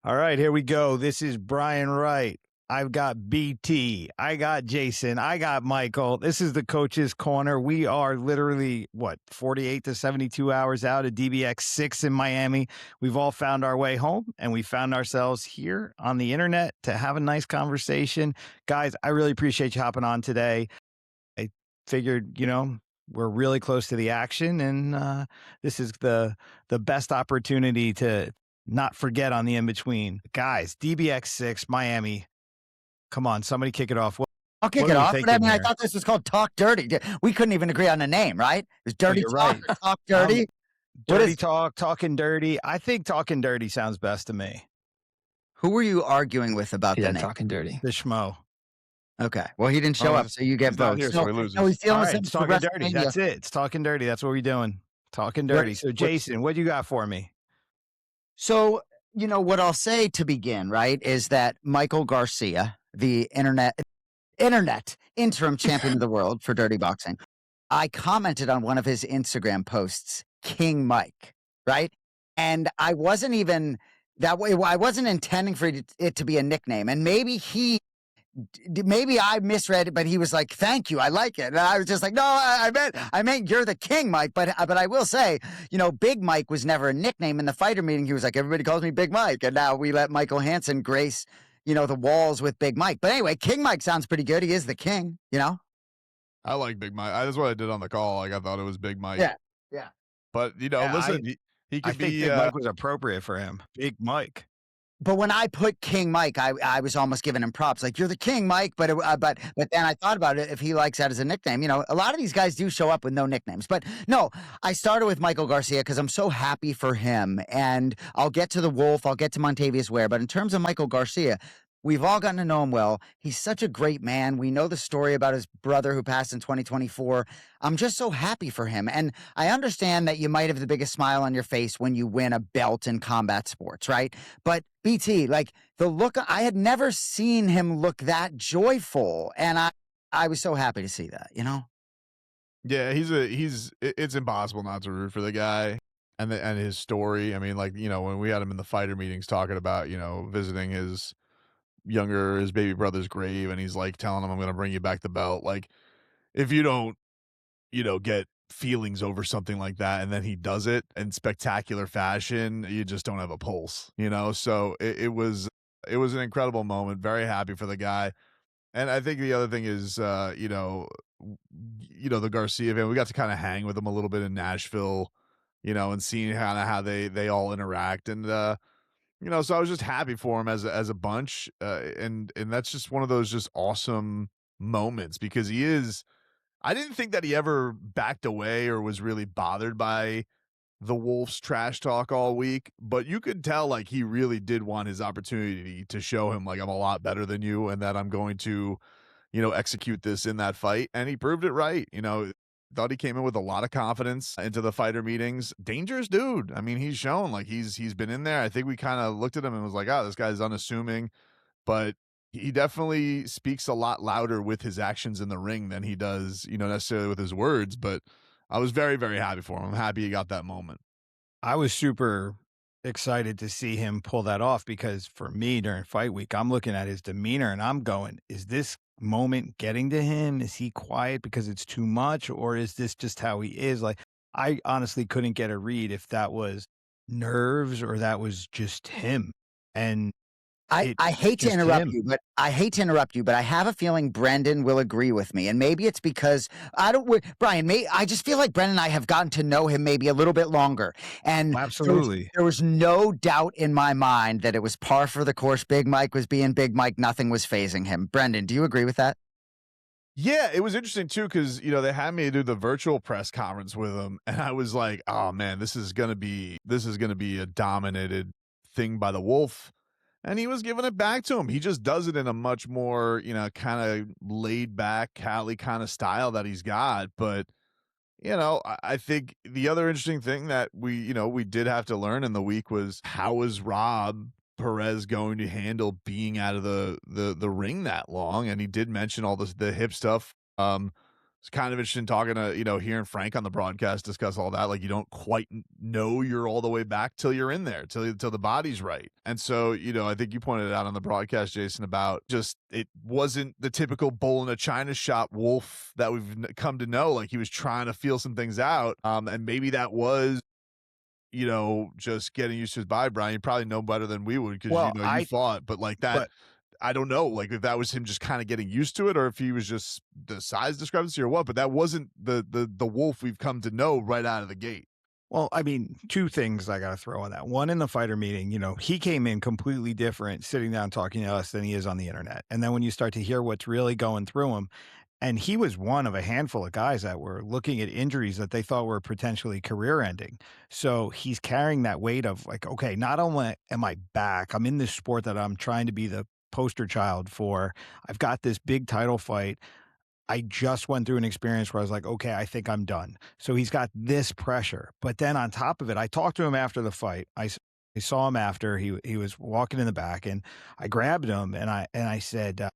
All right, here we go. This is Brian Wright. I've got BT. I got Jason. I got Michael. This is the Coach's Corner. We are literally, 48 to 72 hours out of DBX 6 in Miami. We've all found our way home, and we found ourselves here on the internet to have a nice conversation. Guys, I really appreciate you hopping on today. I figured, we're really close to the action, and this is the best opportunity to not forget on the in between. Guys, DBX 6, Miami. Come on, somebody kick it off. I'll kick what it are we off, but I thinking mean, I here? thought this was called Talk Dirty. We couldn't even agree on a name, right? It was Dirty you're Talk right. or Talk Dirty. What Dirty is? talk, talking dirty. I think talking dirty sounds best to me. Who were you arguing with about the Yeah, name? talking dirty. The schmo. Okay, well, he didn't show up, so you get he's not votes. here, so he loses. No, he's dealing All with right, something it's for talking dirty. WrestleMania. That's it. It's talking dirty. That's what we're doing. Talking dirty. So, Jason, what you got for me? So, what I'll say to begin, right, is that Michael Garcia, the internet interim champion of the world for Dirty Boxing, I commented on one of his Instagram posts, King Mike, right? And I wasn't even that way. I wasn't intending for it to be a nickname. And maybe I misread it, but he was like, "Thank you, I like it." And I was just like, "No, I meant you're the King, Mike." But I will say, Big Mike was never a nickname. In the fighter meeting, he was like, "Everybody calls me Big Mike," and now we let Michael Hanson grace, the walls with Big Mike. But anyway, King Mike sounds pretty good. He is the king, I like Big Mike. That's what I did on the call. Like I thought it was Big Mike. Yeah. But Yeah, listen, he I could think be. Big Mike was appropriate for him. Big Mike. But when I put King Mike, I was almost giving him props, like you're the King, Mike. But then I thought about it. If he likes that as a nickname, a lot of these guys do show up with no nicknames. But no, I started with Michael Garcia because I'm so happy for him, and I'll get to the Wolf, I'll get to Montavious Ware. But in terms of Michael Garcia, we've all gotten to know him well. He's such a great man. We know the story about his brother who passed in 2024. I'm just so happy for him. And I understand that you might have the biggest smile on your face when you win a belt in combat sports, right? But BT, like the look, I had never seen him look that joyful. And I was so happy to see that, Yeah, it's impossible not to root for the guy and his story. I mean, when we had him in the fighter meetings talking about, visiting his baby brother's grave, and he's like telling him, "I'm going to bring you back the belt." Like, if you don't, get feelings over something like that, and then he does it in spectacular fashion, you just don't have a pulse, So it was an incredible moment. Very happy for the guy. And I think the other thing is, the Garcia fan, we got to kind of hang with him a little bit in Nashville, and seeing kind of how they all interact. And, so I was just happy for him as a bunch. And that's just one of those just awesome moments because I didn't think that he ever backed away or was really bothered by the Wolves trash talk all week, but you could tell like he really did want his opportunity to show him like I'm a lot better than you and that I'm going to, execute this in that fight. And he proved it right. Thought he came in with a lot of confidence into the fighter meetings. Dangerous dude. I mean, he's shown like he's been in there. I think we kind of looked at him and was like, oh, this guy's unassuming, but he definitely speaks a lot louder with his actions in the ring than he does, necessarily with his words. But I was very, very happy for him. I'm happy he got that moment. I was super excited to see him pull that off because for me during fight week, I'm looking at his demeanor and I'm going, is this moment getting to him? Is he quiet because it's too much? Or is this just how he is? Like, I honestly couldn't get a read if that was nerves or that was just him. And I hate to interrupt you, but I have a feeling Brendan will agree with me. And maybe it's because Brian, I just feel like Brendan and I have gotten to know him maybe a little bit longer. And absolutely, there was no doubt in my mind that it was par for the course. Big Mike was being Big Mike. Nothing was phasing him. Brendan, do you agree with that? Yeah, it was interesting too because they had me do the virtual press conference with him, and I was like, "Oh man, this is gonna be a dominated thing by the Wolf." And he was giving it back to him. He just does it in a much more, kind of laid back, Cali kind of style that he's got. But, I think the other interesting thing that we did have to learn in the week was how is Rob Perez going to handle being out of the ring that long? And he did mention all the hip stuff. It's kind of interesting talking to, hearing Frank on the broadcast discuss all that. Like, you don't quite know you're all the way back till you're in there, till the body's right. And so, I think you pointed it out on the broadcast, Jason, about just it wasn't the typical bull in a china shop wolf that we've come to know. Like, he was trying to feel some things out. And maybe that was, just getting used to his body, Brian. You probably know better than we would because, you fought. But like that. But I don't know, like, if that was him just kind of getting used to it or if he was just the size discrepancy or what, but that wasn't the wolf we've come to know right out of the gate. Well, I mean, two things I got to throw on that. One, in the fighter meeting, he came in completely different sitting down talking to us than he is on the internet. And then when you start to hear what's really going through him, and he was one of a handful of guys that were looking at injuries that they thought were potentially career ending. So he's carrying that weight of like, okay, not only am I back, I'm in this sport that I'm trying to be the poster child for. I've got this big title fight. I just went through an experience where I was like, okay, I think I'm done. So he's got this pressure. But then on top of it, I talked to him after the fight. I saw him after he was walking in the back, and I grabbed him and I said,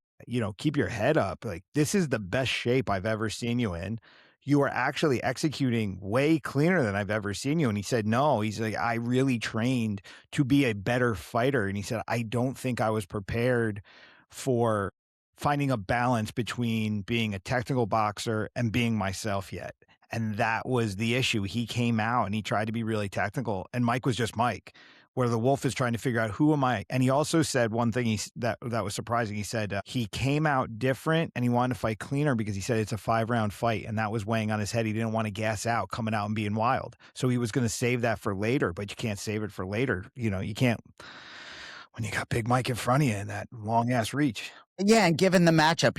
keep your head up. Like, this is the best shape I've ever seen you in. You are actually executing way cleaner than I've ever seen you. And he said, no, he's like, I really trained to be a better fighter. And he said, I don't think I was prepared for finding a balance between being a technical boxer and being myself yet. And that was the issue. He came out and he tried to be really technical, and Mike was just Mike, where the wolf is trying to figure out, who am I? And he also said one thing that was surprising. He said he came out different and he wanted to fight cleaner because he said it's a 5-round fight, and that was weighing on his head. He didn't want to gas out coming out and being wild. So he was going to save that for later, but you can't save it for later. You can't when you got Big Mike in front of you and that long-ass reach. Yeah, and given the matchup,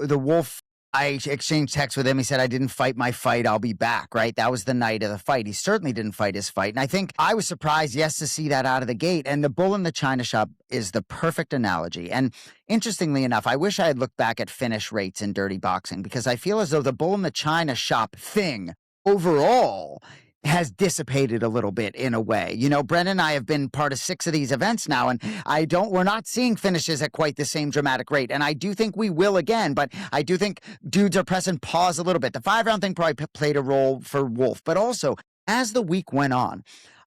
the wolf, I exchanged texts with him. He said, I didn't fight my fight. I'll be back, right? That was the night of the fight. He certainly didn't fight his fight. And I think I was surprised, yes, to see that out of the gate. And the bull in the china shop is the perfect analogy. And interestingly enough, I wish I had looked back at finish rates in Dirty Boxing, because I feel as though the bull in the china shop thing overall has dissipated a little bit in a way. Brendan and I have been part of 6 of these events now, and we're not seeing finishes at quite the same dramatic rate. And I do think we will again, but I do think dudes are pressing pause a little bit. The 5-round thing probably played a role for Wolf, but also as the week went on,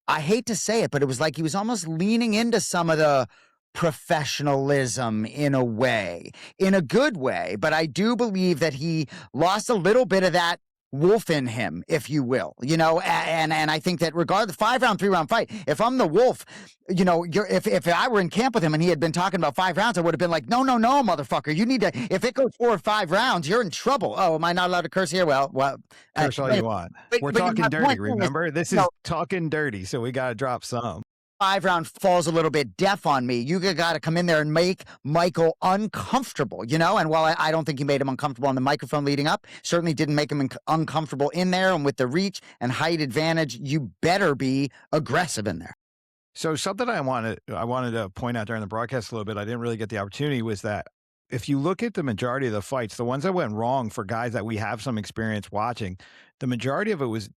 I hate to say it, but it was like he was almost leaning into some of the professionalism in a way, in a good way. But I do believe that he lost a little bit of that wolf in him, if you will, and I think that regardless, 5-round, 3-round fight, if I'm the wolf, if I were in camp with him and he had been talking about 5 rounds, I would have been like, no, motherfucker, you need to, if it goes 4 or 5 rounds, you're in trouble. Oh, am I not allowed to curse here? Well, curse all you want. We're talking dirty, remember? This is talking dirty, so we got to drop some. 5-round falls a little bit deaf on me. You got to come in there and make Michael uncomfortable, and while I don't think he made him uncomfortable on the microphone leading up, certainly didn't make him uncomfortable in there, and with the reach and height advantage, you better be aggressive in there. So something I wanted to point out during the broadcast a little bit, I didn't really get the opportunity, was that if you look at the majority of the fights, the ones that went wrong for guys that we have some experience watching, the majority of it was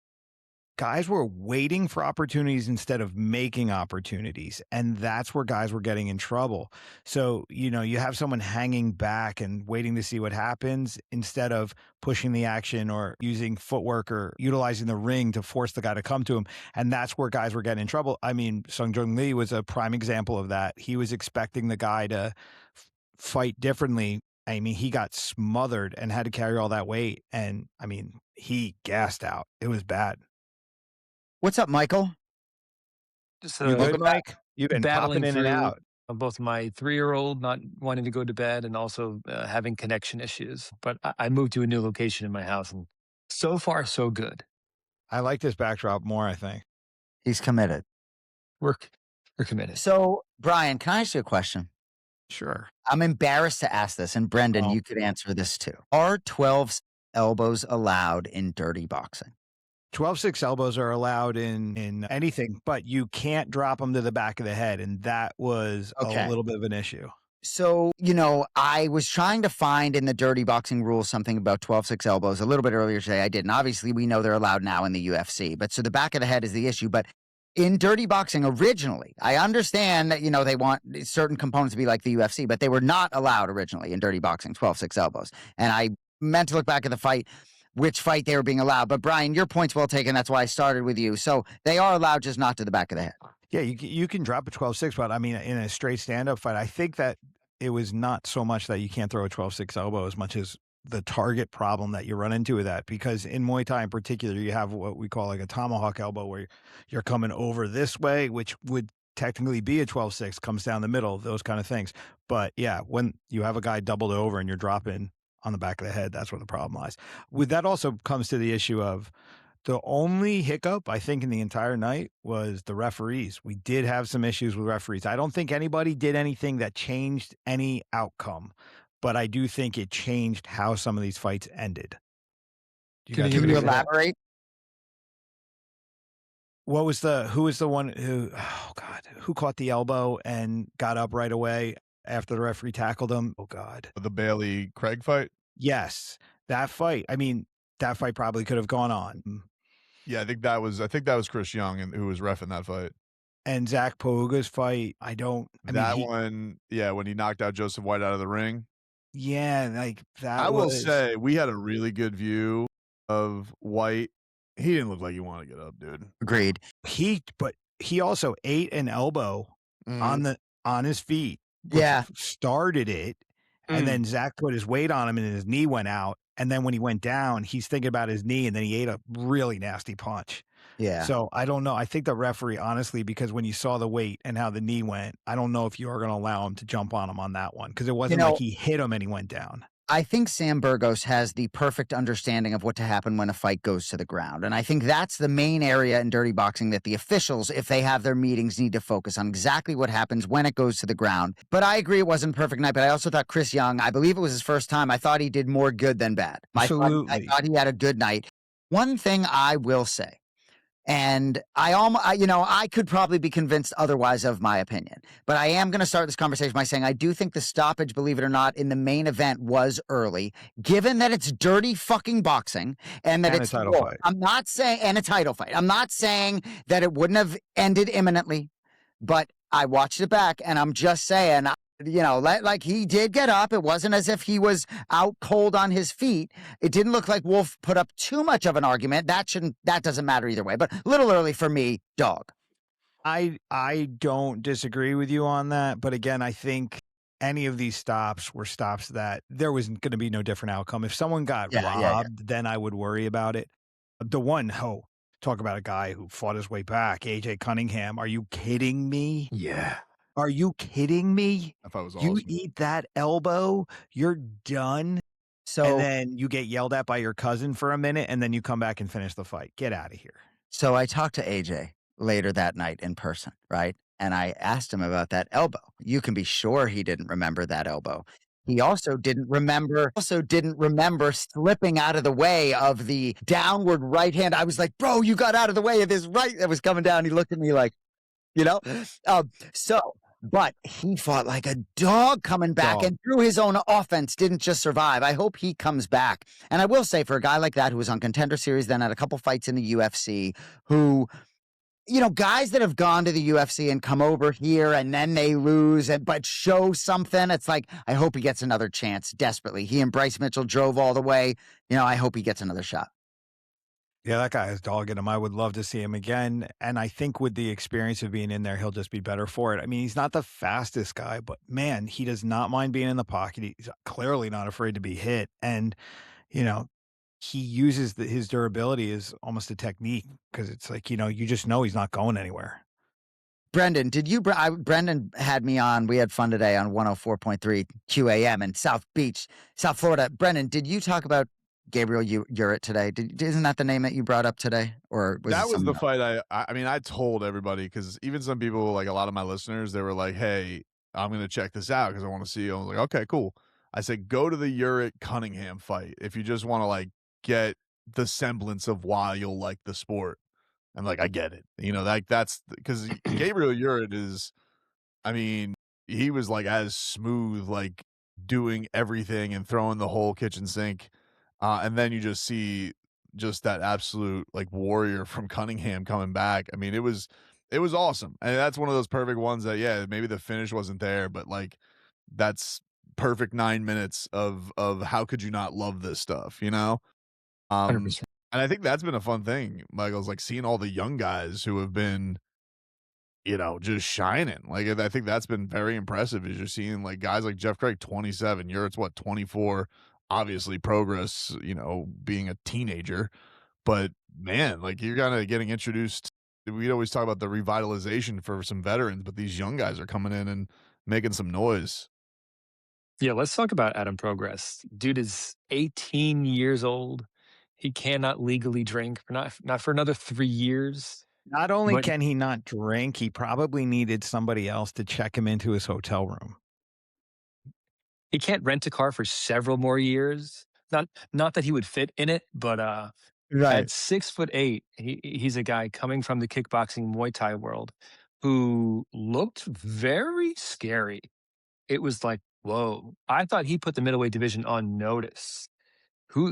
guys were waiting for opportunities instead of making opportunities. And that's where guys were getting in trouble. So, you have someone hanging back and waiting to see what happens instead of pushing the action or using footwork or utilizing the ring to force the guy to come to him. And that's where guys were getting in trouble. I mean, Sung Jung Lee was a prime example of that. He was expecting the guy to fight differently. I mean, he got smothered and had to carry all that weight. And I mean, he gassed out. It was bad. What's up, Michael? Just You good, Mike? You've been popping in and out. Both my 3-year-old not wanting to go to bed and also having connection issues. But I moved to a new location in my house, and so far, so good. I like this backdrop more, I think. He's committed. We're committed. So, Brian, can I ask you a question? Sure. I'm embarrassed to ask this, and Brendan, you could answer this too. Are 12 elbows allowed in Dirty Boxing? 12-6 elbows are allowed in anything, but you can't drop them to the back of the head, and that was a little bit of an issue. So, I was trying to find in the Dirty Boxing rules something about 12-6 elbows a little bit earlier today. I didn't. Obviously, we know they're allowed now in the UFC, but so the back of the head is the issue. But in Dirty Boxing originally, I understand that, they want certain components to be like the UFC, but they were not allowed originally in Dirty Boxing, 12-6 elbows. And I meant to look back at the fight. which fight they were being allowed. But Brian, your point's well taken. That's why I started with you. So they are allowed, just not to the back of the head. Yeah, you can drop a 12-6, but I mean, in a straight stand-up fight, I think that it was not so much that you can't throw a 12-6 elbow as much as the target problem that you run into with that. Because in Muay Thai in particular, you have what we call like a tomahawk elbow where you're coming over this way, which would technically be a 12-6, comes down the middle, those kind of things. But yeah, when you have a guy doubled over and you're dropping on the back of the head, that's where the problem lies. With that also comes to the issue of the only hiccup, I think, in the entire night was the referees. We did have some issues with referees. I don't think anybody did anything that changed any outcome, but I do think it changed how some of these fights ended. Can Can you elaborate? Who was the one who, oh God, who caught the elbow and got up right away after the referee tackled him? Oh God. The Bailey Craig fight? Yes, that fight. I mean, that fight probably could have gone on. Yeah, I think that was Chris Young who was reffing that fight. And Zach Pauga's fight, one, yeah, when he knocked out Joseph White out of the ring. Yeah, like that. I will say we had a really good view of White. He didn't look like he wanted to get up, dude. Agreed. But he also ate an elbow on his feet. Yeah. Started it, and then Zach put his weight on him and his knee went out. And then when he went down, he's thinking about his knee, and then he ate a really nasty punch. Yeah. So I don't know. I think the referee, honestly, because when you saw the weight and how the knee went, I don't know if you are going to allow him to jump on him on that one, because it wasn't like he hit him and he went down. I think Sam Burgos has the perfect understanding of what to happen when a fight goes to the ground. And I think that's the main area in dirty boxing that the officials, if they have their meetings, need to focus on exactly what happens when it goes to the ground. But I agree it wasn't a perfect night, but I also thought Chris Young, I believe it was his first time, I thought he did more good than bad. Absolutely. I thought he had a good night. One thing I will say, and I could probably be convinced otherwise of my opinion, but I am going to start this conversation by saying I do think the stoppage, believe it or not, in the main event was early, given that it's dirty fucking boxing and that it's a title fight. I'm not saying, and a title fight. I'm not saying that it wouldn't have ended imminently, but I watched it back and I'm just saying, like he did get up. It wasn't as if he was out cold on his feet. It didn't look like Wolf put up too much of an argument. That doesn't matter either way, but a little early for me, dog. I don't disagree with you on that. But again, I think any of these stops were stops that there was going to be no different outcome. If someone got robbed, then I would worry about it. Talk about a guy who fought his way back. AJ Cunningham. Are you kidding me? Yeah. Are you kidding me? That fight was awesome. You eat that elbow, you're done. So, and then you get yelled at by your cousin for a minute, and then you come back and finish the fight. Get out of here. So I talked to AJ later that night in person, right? And I asked him about that elbow. You can be sure he didn't remember that elbow. He also didn't remember slipping out of the way of the downward right hand. I was like, bro, you got out of the way of this right that was coming down. He looked at me like, but he fought like a dog coming back and through his own offense, didn't just survive. I hope he comes back. And I will say, for a guy like that who was on Contender Series, then had a couple fights in the UFC, who, guys that have gone to the UFC and come over here and then they lose, but show something, it's like, I hope he gets another chance desperately. He and Bryce Mitchell drove all the way. I hope he gets another shot. Yeah, that guy is dogging him. I would love to see him again. And I think with the experience of being in there, he'll just be better for it. I mean, he's not the fastest guy, but man, he does not mind being in the pocket. He's clearly not afraid to be hit. And, he uses his durability as almost a technique, because it's like, you just know he's not going anywhere. Brendan, Brendan had me on. We had fun today on 104.3 QAM in South Beach, South Florida. Brendan, did you talk about Gabriel Urett today? Isn't that the name that you brought up today? Or that was the fight I told everybody, because even some people, like a lot of my listeners, they were like, hey, I'm going to check this out because I want to see. I was like, okay, cool. I said, go to the Urett Cunningham fight if you just want to get the semblance of why you'll like the sport. And I get it. That's because Gabriel Urett is, he was as smooth, doing everything and throwing the whole kitchen sink. And then you just see that absolute warrior from Cunningham coming back. It was awesome. And that's one of those perfect ones that, yeah, maybe the finish wasn't there, but that's perfect 9 minutes of how could you not love this stuff, Um, 100%. and I think that's been a fun thing, Michael's like seeing all the young guys who have been, just shining. Like, I think that's been very impressive is you're seeing like guys like Jeff Craig, 27, Yurt's what, 24, obviously progress, being a teenager. But man, like you're kind of getting introduced. We'd always talk about the revitalization for some veterans, but these young guys are coming in and making some noise. Yeah, let's talk about Adam Progress. Dude is 18 years old. He cannot legally drink for not for another 3 years. Not only But can he not drink, he probably needed somebody else to check him into his hotel room. he can't rent a car for several more years. Not that he would fit in it, but Right. at 6'8", he's a guy coming from the kickboxing Muay Thai world who looked very scary. It was like, whoa. I thought he put the middleweight division on notice.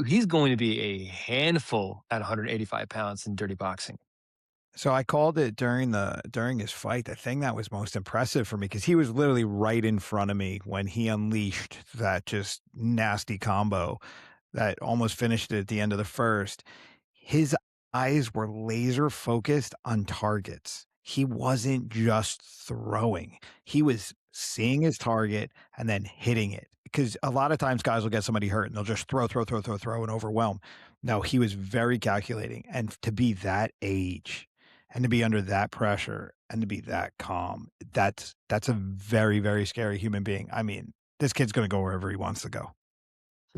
He's going to be a handful at 185 pounds in dirty boxing. So I called it during his fight. The thing that was most impressive for me, because he was literally right in front of me when he unleashed that just nasty combo that almost finished it at the end of the first. His eyes were laser focused on targets. He wasn't just throwing. He was seeing his target and then hitting it. Because a lot of times guys will get somebody hurt and they'll just throw and overwhelm. No, he was very calculating. And to be that age and to be under that pressure and to be that calm, that's a very, very scary human being. I mean, this kid's going to go wherever he wants to go.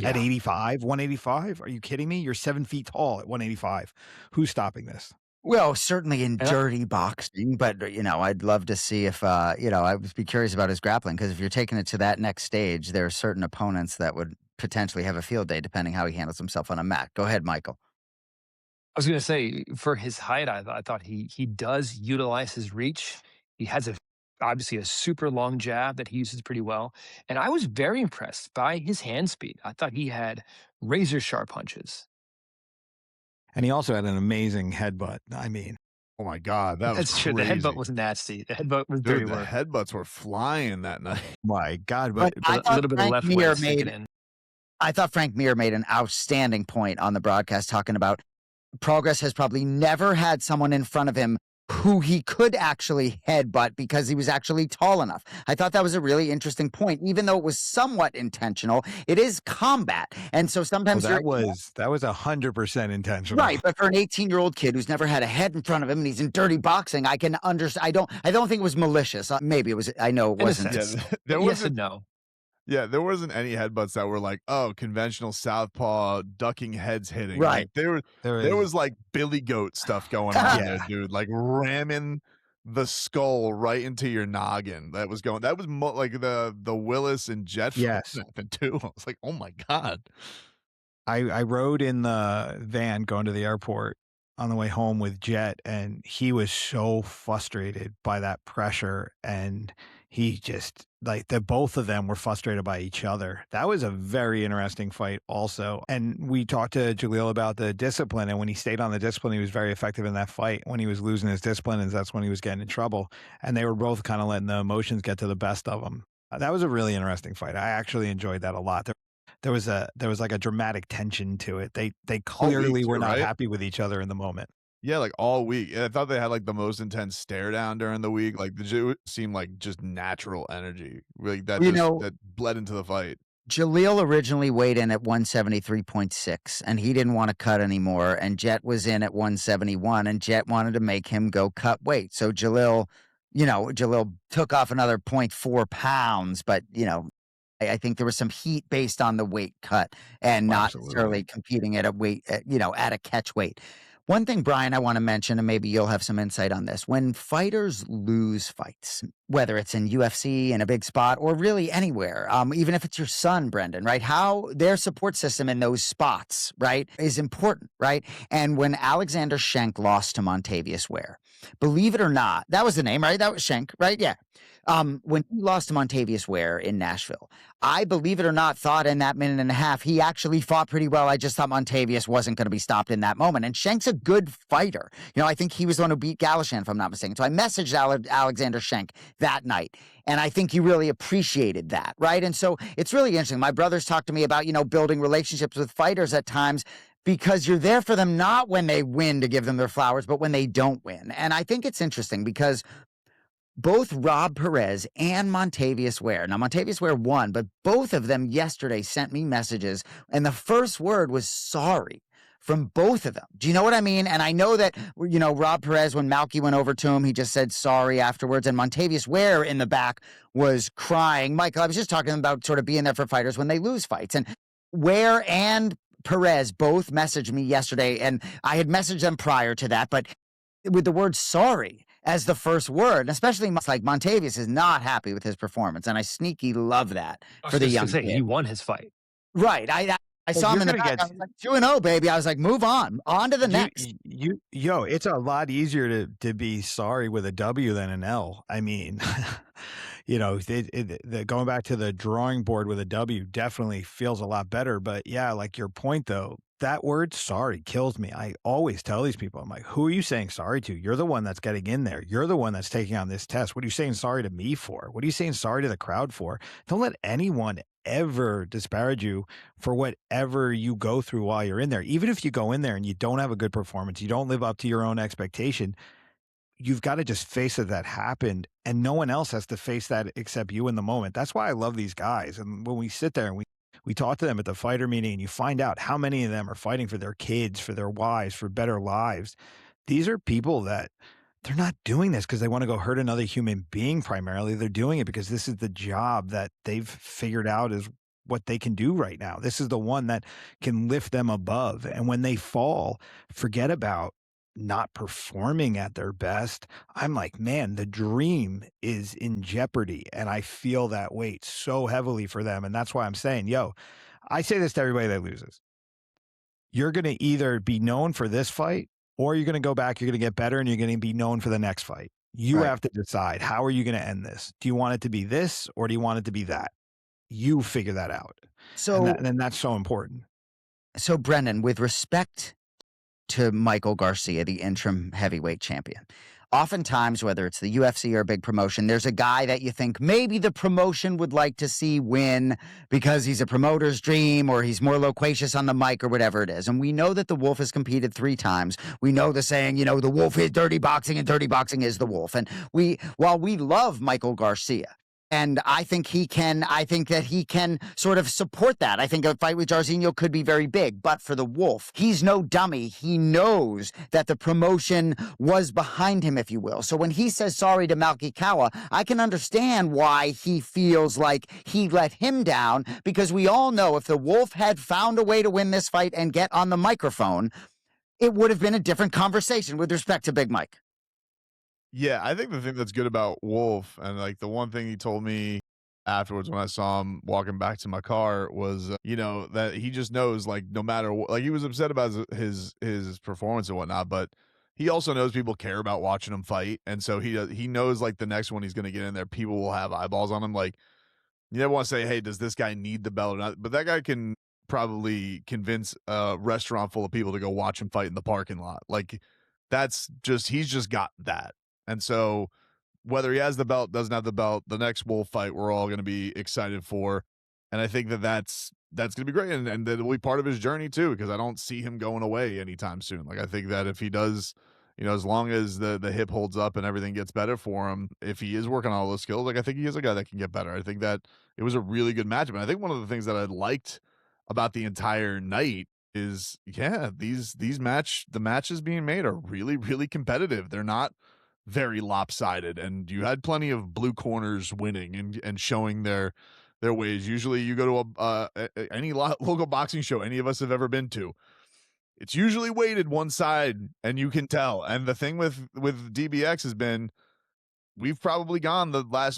At 85, 185? Are you kidding me? You're 7 feet tall at 185. Who's stopping this? Well, certainly in And dirty boxing, but I'd love to see if I would be curious about his grappling, because if you're taking it to that next stage, there are certain opponents that would potentially have a field day depending how he handles himself on a mat. Go ahead, Michael. I was going to say, for his height, I thought he does utilize his reach. He has obviously a super long jab that he uses pretty well. And I was very impressed by his hand speed. I thought he had razor sharp punches. And he also had an amazing headbutt. I mean, Oh my God, that was That's true. The crazy. headbutt was nasty. The headbutt was dirty Dude, the work. headbutts were flying that night. my God, But but I A thought little bit of Frank left Mir leg sinking made in. I thought Frank Mir made an outstanding point on the broadcast talking about Progress has probably never had someone in front of him who he could actually headbutt because he was actually tall enough. I thought that was a really interesting point. Even though it was somewhat intentional, it is combat. And so sometimes that was 100% intentional. right, but for an 18-year-old kid who's never had a head in front of him and he's in dirty boxing, I can understand. I don't think it was malicious. Maybe it was. I know it In a wasn't. sense. Yeah, there Yes wasn't. and no. Yeah, there wasn't any headbutts that were like, oh, conventional southpaw ducking heads hitting. Right. Like, there was like Billy Goat stuff going on there, Yeah. dude. Like ramming the skull right into your noggin. That was like the Willis and Jet Yes. happened too. I was like, oh my God. I rode in the van going to the airport on the way home with Jet, and he was so frustrated by that pressure, and he just like both of them were frustrated by each other. That was a very interesting fight also. And we talked to Jaleel about the discipline, and when he stayed on the discipline, he was very effective in that fight. When he was losing his discipline, and that's when he was getting in trouble. And they were both kind of letting the emotions get to the best of them. That was a really interesting fight. I actually enjoyed that a lot. There was like a dramatic tension to it. They clearly were too, not right? happy with each other in the moment. Yeah, like all week. I thought they had like the most intense stare down during the week. Like it seemed like just natural energy. Like that that bled into the fight. Jaleel originally weighed in at 173.6, and he didn't want to cut anymore. And Jet was in at 171, and Jet wanted to make him go cut weight. So Jaleel took off another 0.4 pounds, but I think there was some heat based on the weight cut and not necessarily competing at a weight, at a catch weight. One thing, Brian, I want to mention, and maybe you'll have some insight on this. When fighters lose fights, whether it's in UFC, in a big spot, or really anywhere, even if it's your son, Brendan, right? How their support system in those spots, right, is important, right? And when Alexander Schenk lost to Montavious Ware, believe it or not, that was the name, right? That was Schenk, right? Yeah. When he lost to Montavious Ware in Nashville, I, believe it or not, thought in that minute and a half, he actually fought pretty well. I just thought Montavious wasn't going to be stopped in that moment. And Schenk's a good fighter. I think he was the one who beat Galashan, if I'm not mistaken. So I messaged Alexander Schenk that night, and I think he really appreciated that, right? And so it's really interesting. My brothers talked to me about, building relationships with fighters at times. because you're there for them not when they win to give them their flowers, but when they don't win. And I think it's interesting because both Rob Perez and Montavious Ware. Now, Montavious Ware won, but both of them yesterday sent me messages, and the first word was sorry from both of them. Do you know what I mean? And I know that, Rob Perez, when Malky went over to him, he just said sorry afterwards. And Montavious Ware in the back was crying. Michael, I was just talking about sort of being there for fighters when they lose fights. And Ware and Perez both messaged me yesterday, and I had messaged them prior to that, but with the word sorry as the first word, especially like Montavious is not happy with his performance, and I sneaky love that for the young kid. He won his fight. Right. I saw him in the back. I was like, 2-0, baby. I was like, move on to the next. It's a lot easier to be sorry with a W than an L. I mean, going back to the drawing board with a W definitely feels a lot better. But yeah, like your point though, that word sorry kills me. I always tell these people, I'm like, who are you saying sorry to? You're the one that's getting in there. You're the one that's taking on this test. What are you saying sorry to me for? What are you saying sorry to the crowd for? Don't let anyone ever disparage you for whatever you go through while you're in there. Even if you go in there and you don't have a good performance, you don't live up to your own expectation, you've got to just face that happened, and no one else has to face that except you in the moment. That's why I love these guys. And when we sit there and we talk to them at the fighter meeting, and you find out how many of them are fighting for their kids, for their wives, for better lives. These are people that they're not doing this because they want to go hurt another human being primarily. They're doing it because this is the job that they've figured out is what they can do right now. This is the one that can lift them above. And when they fall, forget about not performing at their best. I'm like, man, the dream is in jeopardy. And I feel that weight so heavily for them. And that's why I'm saying, I say this to everybody that loses. You're going to either be known for this fight, or you're going to go back, you're going to get better, and you're going to be known for the next fight. You have to decide, how are you going to end this? Do you want it to be this, or do you want it to be that? You figure that out. So, and that's so important. So, Brendan, with respect to Michael Garcia, the interim heavyweight champion, oftentimes, whether it's the UFC or a big promotion, there's a guy that you think maybe the promotion would like to see win because he's a promoter's dream or he's more loquacious on the mic or whatever it is. And we know that the Wolf has competed 3 times. We know the saying, the Wolf is dirty boxing and dirty boxing is the Wolf. And while we love Michael Garcia, and I think that he can sort of support that. I think a fight with Jairzinho could be very big. But for the Wolf, he's no dummy. He knows that the promotion was behind him, if you will. So when he says sorry to Malky Kawa, I can understand why he feels like he let him down, because we all know if the Wolf had found a way to win this fight and get on the microphone, it would have been a different conversation with respect to Big Mike. Yeah, I think the thing that's good about Wolf, and like the one thing he told me afterwards when I saw him walking back to my car was, that he just knows, like, no matter what, like, he was upset about his performance and whatnot, but he also knows people care about watching him fight, and so he knows, like, the next one he's going to get in there, people will have eyeballs on him. Like, you never want to say, hey, does this guy need the belt or not? But that guy can probably convince a restaurant full of people to go watch him fight in the parking lot. Like, he's just got that. And so whether he has the belt, doesn't have the belt, the next Wolf fight we're all going to be excited for. And I think that's going to be great. And that will be part of his journey too, because I don't see him going away anytime soon. Like, I think that if he does, as long as the hip holds up and everything gets better for him, if he is working on all those skills, like, I think he is a guy that can get better. I think that it was a really good matchup. And I think one of the things that I liked about the entire night is, the matches being made are really, really competitive. They're not very lopsided, and you had plenty of blue corners winning and showing their ways. Usually you go to any local boxing show any of us have ever been to, it's usually weighted one side, and you can tell. And the thing with DBX has been, we've probably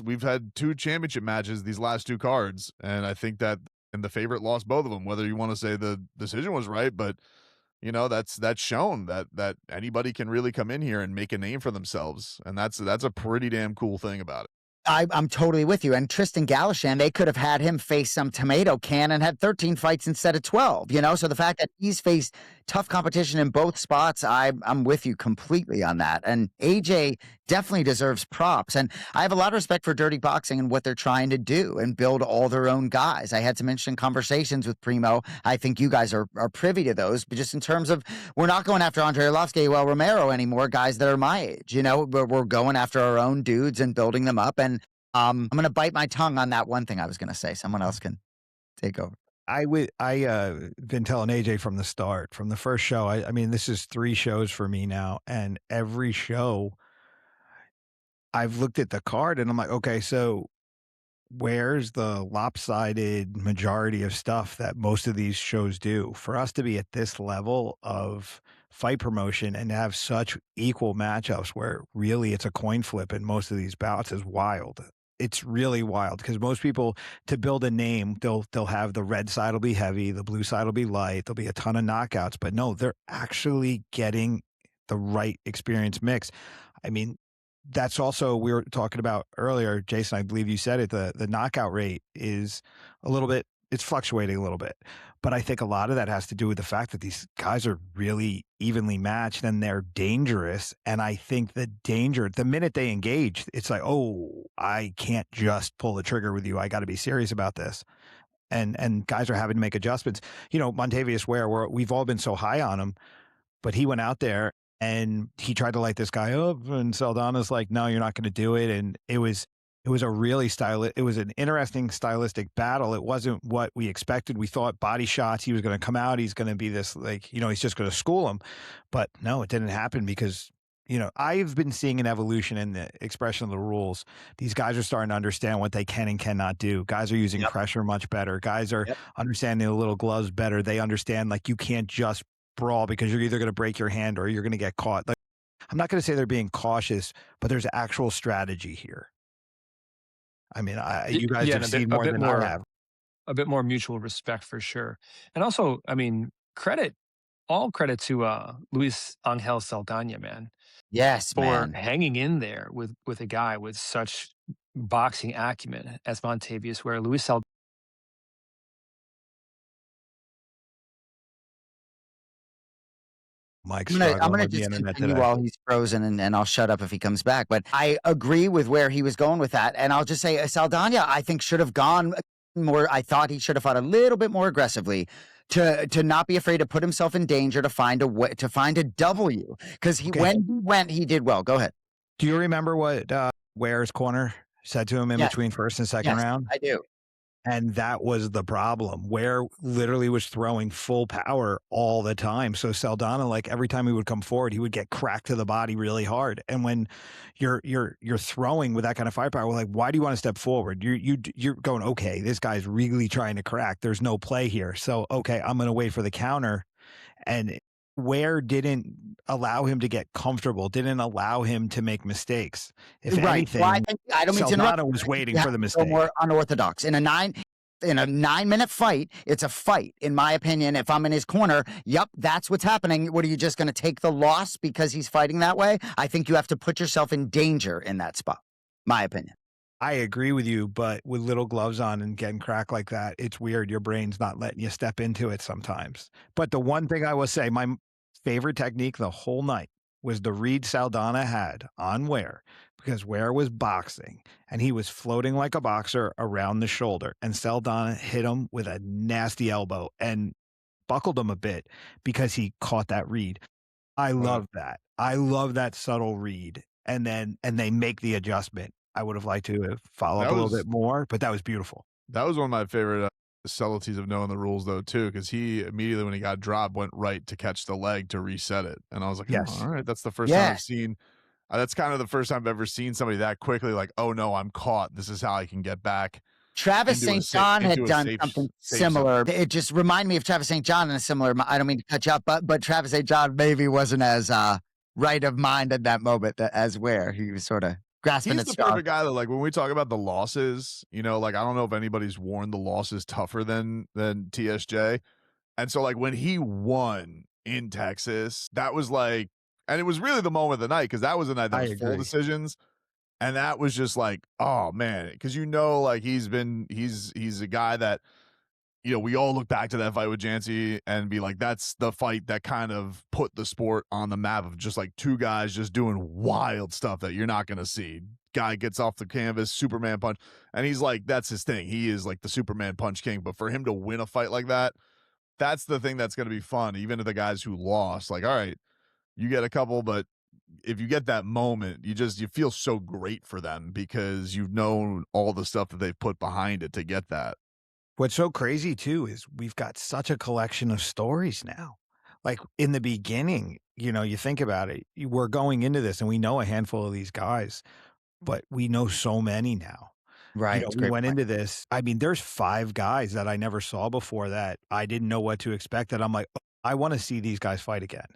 we've had 2 championship matches these last 2 cards, and I think that, and the favorite lost both of them, whether you want to say the decision was right, but that's shown that anybody can really come in here and make a name for themselves. And that's a pretty damn cool thing about it. I'm totally with you. And Tristan Galashan, they could have had him face some tomato can and had 13 fights instead of 12, you know? So the fact that he's faced tough competition in both spots, I'm with you completely on that. And AJ definitely deserves props. And I have a lot of respect for Dirty Boxing and what they're trying to do and build all their own guys. I had some interesting conversations with Primo. I think you guys are privy to those, but just in terms of, we're not going after Andre Arlovsky, Romero anymore, guys that are my age, you know? We're going after our own dudes and building them up. And I'm going to bite my tongue on that one thing I was going to say. Someone else can take over. I been telling AJ from the start, from the first show. I mean, this is 3 shows for me now, and every show I've looked at the card and I'm like, okay, so where's the lopsided majority of stuff that most of these shows do? For us to be at this level of fight promotion and to have such equal matchups where really it's a coin flip in most of these bouts is wild. It's really wild because most people, to build a name, they'll have the red side will be heavy, the blue side will be light, there'll be a ton of knockouts, but no, they're actually getting the right experience mix. I mean, that's also, we were talking about earlier, Jason, I believe you said it, the knockout rate is a little bit, it's fluctuating a little bit. But I think a lot of that has to do with the fact that these guys are really evenly matched and they're dangerous. And I think the danger, the minute they engage, it's like, oh, I can't just pull the trigger with you. I got to be serious about this. And guys are having to make adjustments. You know, Montavious Ware, we've all been so high on him, but he went out there and he tried to light this guy up, and Saldana's like, no, you're not going to do it. And it was a really it was an interesting stylistic battle. It wasn't what we expected. We thought body shots, he was going to come out, he's going to be this, like, you know, he's just going to school him. But no, it didn't happen because, you know, I've been seeing an evolution in the expression of the rules. These guys are starting to understand what they can and cannot do. Guys are using pressure much better. Guys are understanding the little gloves better. They understand, like, you can't just brawl because you're either going to break your hand or you're going to get caught. Like, I'm not going to say they're being cautious, but there's actual strategy here. I mean, you guys have seen more than I have. A bit more mutual respect for sure. And also, I mean, all credit to Luis Angel Saldana, man. Yes, for hanging in there with a guy with such boxing acumen as Montavious, where Luis Saldana. Mike's I'm gonna just continue while he's frozen, and I'll shut up if he comes back. But I agree with where he was going with that, and I'll just say Saldana, I think, should have gone more. I thought he should have fought a little bit more aggressively to not be afraid to put himself in danger, to find a way, to find a W. Because when he went, he did well. Go ahead. Do you remember what Ware's corner said to him in between first and second round? I do. And that was the problem. Ware literally was throwing full power all the time. So Saldana, like, every time he would come forward, he would get cracked to the body really hard. And when you're throwing with that kind of firepower, we're like, why do you want to step forward? You're going, okay, this guy's really trying to crack. There's no play here. So, okay, I'm going to wait for the counter. And Ware didn't allow him to get comfortable, didn't allow him to make mistakes. If anything, I don't mean Saldana was waiting for the mistake. More unorthodox in a 9-minute fight. It's a fight, in my opinion. If I'm in his corner, yep, that's what's happening. What, are you just going to take the loss because he's fighting that way? I think you have to put yourself in danger in that spot. My opinion. I agree with you, but with little gloves on and getting cracked like that, it's weird. Your brain's not letting you step into it sometimes. But the one thing I will say, my favorite technique the whole night was the read Saldana had on Ware, because Ware was boxing and he was floating like a boxer around the shoulder, and Saldana hit him with a nasty elbow and buckled him a bit because he caught that read. I love that. I love that subtle read. And they make the adjustment. I would have liked to follow up a little bit more, but that was beautiful. That was one of my favorite subtleties of knowing the rules, though, too, because he immediately, when he got dropped, went right to catch the leg to reset it. And I was like, oh, all right, that's the first time I've seen. That's kind of the first time I've ever seen somebody that quickly, like, oh, no, I'm caught. This is how I can get back. Travis St. John had done something similar. It just reminded me of Travis St. John in a similar, I don't mean to cut you up, but Travis St. John maybe wasn't as right of mind at that moment as Ware. He was sort of grasping He's the perfect guy that, like, when we talk about the losses, you know, like, I don't know if anybody's worn the losses tougher than TSJ. And so, like, when he won in Texas, that was like, and it was really the moment of the night, because that was the night that was full decisions. And that was just like, oh man, because like he's a guy that we all look back to that fight with Jancy and be like, that's the fight that kind of put the sport on the map of just like two guys just doing wild stuff that you're not going to see. Guy gets off the canvas, Superman punch, and he's like, that's his thing. He is like the Superman punch king. But for him to win a fight like that, that's the thing that's going to be fun. Even to the guys who lost, like, all right, you get a couple, but if you get that moment, you feel so great for them because you've known all the stuff that they've put behind it to get that. What's so crazy too is we've got such a collection of stories now. Like in the beginning, you think about it, we're going into this and we know a handful of these guys, but we know so many now. Right. We went into this. I mean, there's 5 guys that I never saw before that I didn't know what to expect. That I'm like, "Oh, I want to see these guys fight again."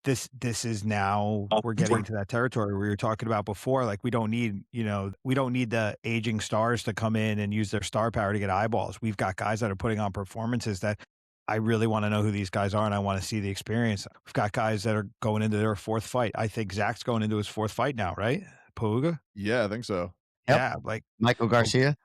This is now we're getting into that territory we were talking about before. Like we don't need the aging stars to come in and use their star power to get eyeballs. We've got guys that are putting on performances that I really want to know who these guys are and I want to see the experience. We've got guys that are going into their 4th fight. I think Zach's going into his 4th fight now, right? Pooga? Yeah, I think so. Yep. Yeah, like Michael Garcia.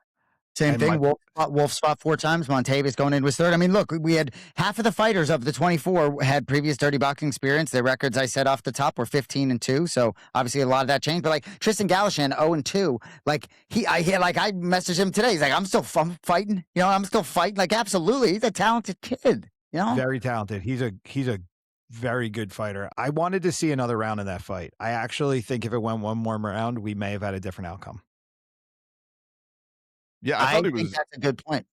Same and thing. Michael- Wolf fought 4 times. Montavious going into his 3rd. I mean, look, we had half of the fighters of the 24 had previous dirty boxing experience. Their records, I said off the top, were 15-2. So obviously a lot of that changed. But like Tristan Galashan, 0-2. Like I messaged him today. He's like, I'm still fighting. I'm still fighting. Like absolutely, he's a talented kid. Very talented. He's a very good fighter. I wanted to see another round in that fight. I actually think if it went one more round, we may have had a different outcome. Yeah, I think that's a good point.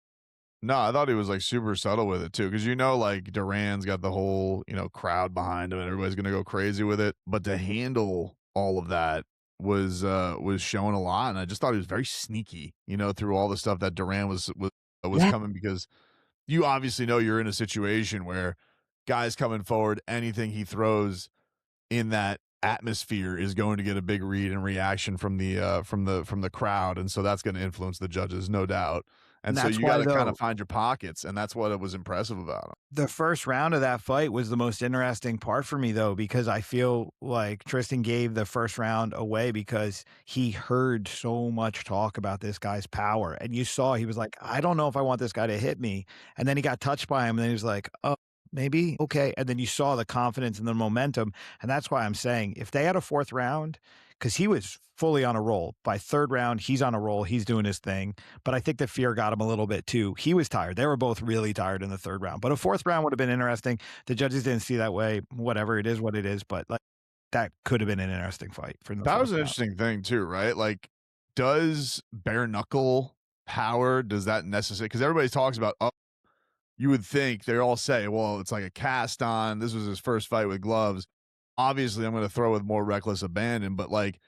No, I thought he was like super subtle with it too, because like Duran's got the whole crowd behind him, and everybody's gonna go crazy with it. But to handle all of that was showing a lot, and I just thought he was very sneaky, through all the stuff that Duran was coming, because you obviously know you're in a situation where guys coming forward, anything he throws in that atmosphere is going to get a big read and reaction from the crowd, and so that's going to influence the judges, no doubt. And so you got to kind of find your pockets, and that's what it was impressive about him. The first round of that fight was the most interesting part for me, though, because I feel like Tristan gave the first round away because he heard so much talk about this guy's power, and you saw he was like, I don't know if I want this guy to hit me, and then he got touched by him, and then he was like, oh, maybe, okay, and then you saw the confidence and the momentum, and that's why I'm saying if they had a 4th round, because he was fully on a roll. By 3rd round, he's on a roll. He's doing his thing. But I think the fear got him a little bit too. He was tired. They were both really tired in the 3rd round. But a 4th round would have been interesting. The judges didn't see that way. Whatever, it is what it is. But like that could have been an interesting fight. That was an interesting thing too, right? Like, does bare knuckle power, does that necessarily, because everybody talks about, you would think they all say, well, it's like a cast on. This was his first fight with gloves. Obviously, I'm going to throw with more reckless abandon, but like,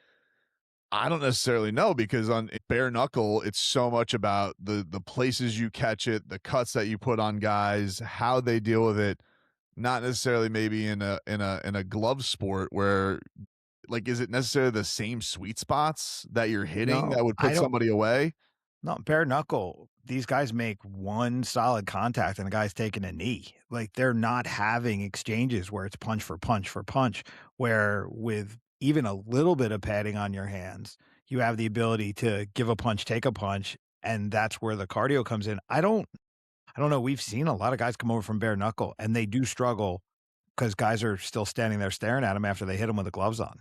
I don't necessarily know, because on bare knuckle, it's so much about the places you catch it, the cuts that you put on guys, how they deal with it. Not necessarily maybe in a glove sport where, like, is it necessarily the same sweet spots that you're hitting that would put somebody away? No, bare knuckle. These guys make one solid contact and the guy's taking a knee. Like they're not having exchanges where it's punch for punch for punch, where with even a little bit of padding on your hands, you have the ability to give a punch, take a punch, and that's where the cardio comes in. I don't know. We've seen a lot of guys come over from bare knuckle and they do struggle because guys are still standing there staring at them after they hit them with the gloves on.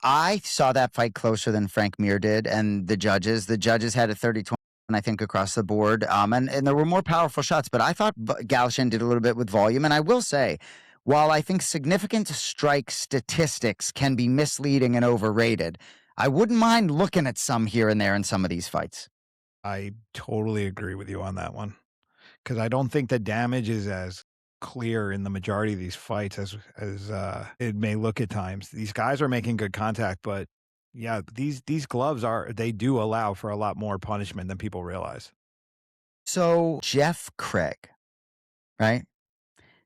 I saw that fight closer than Frank Mir did, and the judges had a 30-20, I think, across the board. And there were more powerful shots, but I thought Galashan did a little bit with volume. And I will say, while I think significant strike statistics can be misleading and overrated, I wouldn't mind looking at some here and there in some of these fights. I totally agree with you on that one, because I don't think the damage is as clear in the majority of these fights as it may look at times. These guys are making good contact, but yeah, these gloves they do allow for a lot more punishment than people realize. So Jeff Craig, right?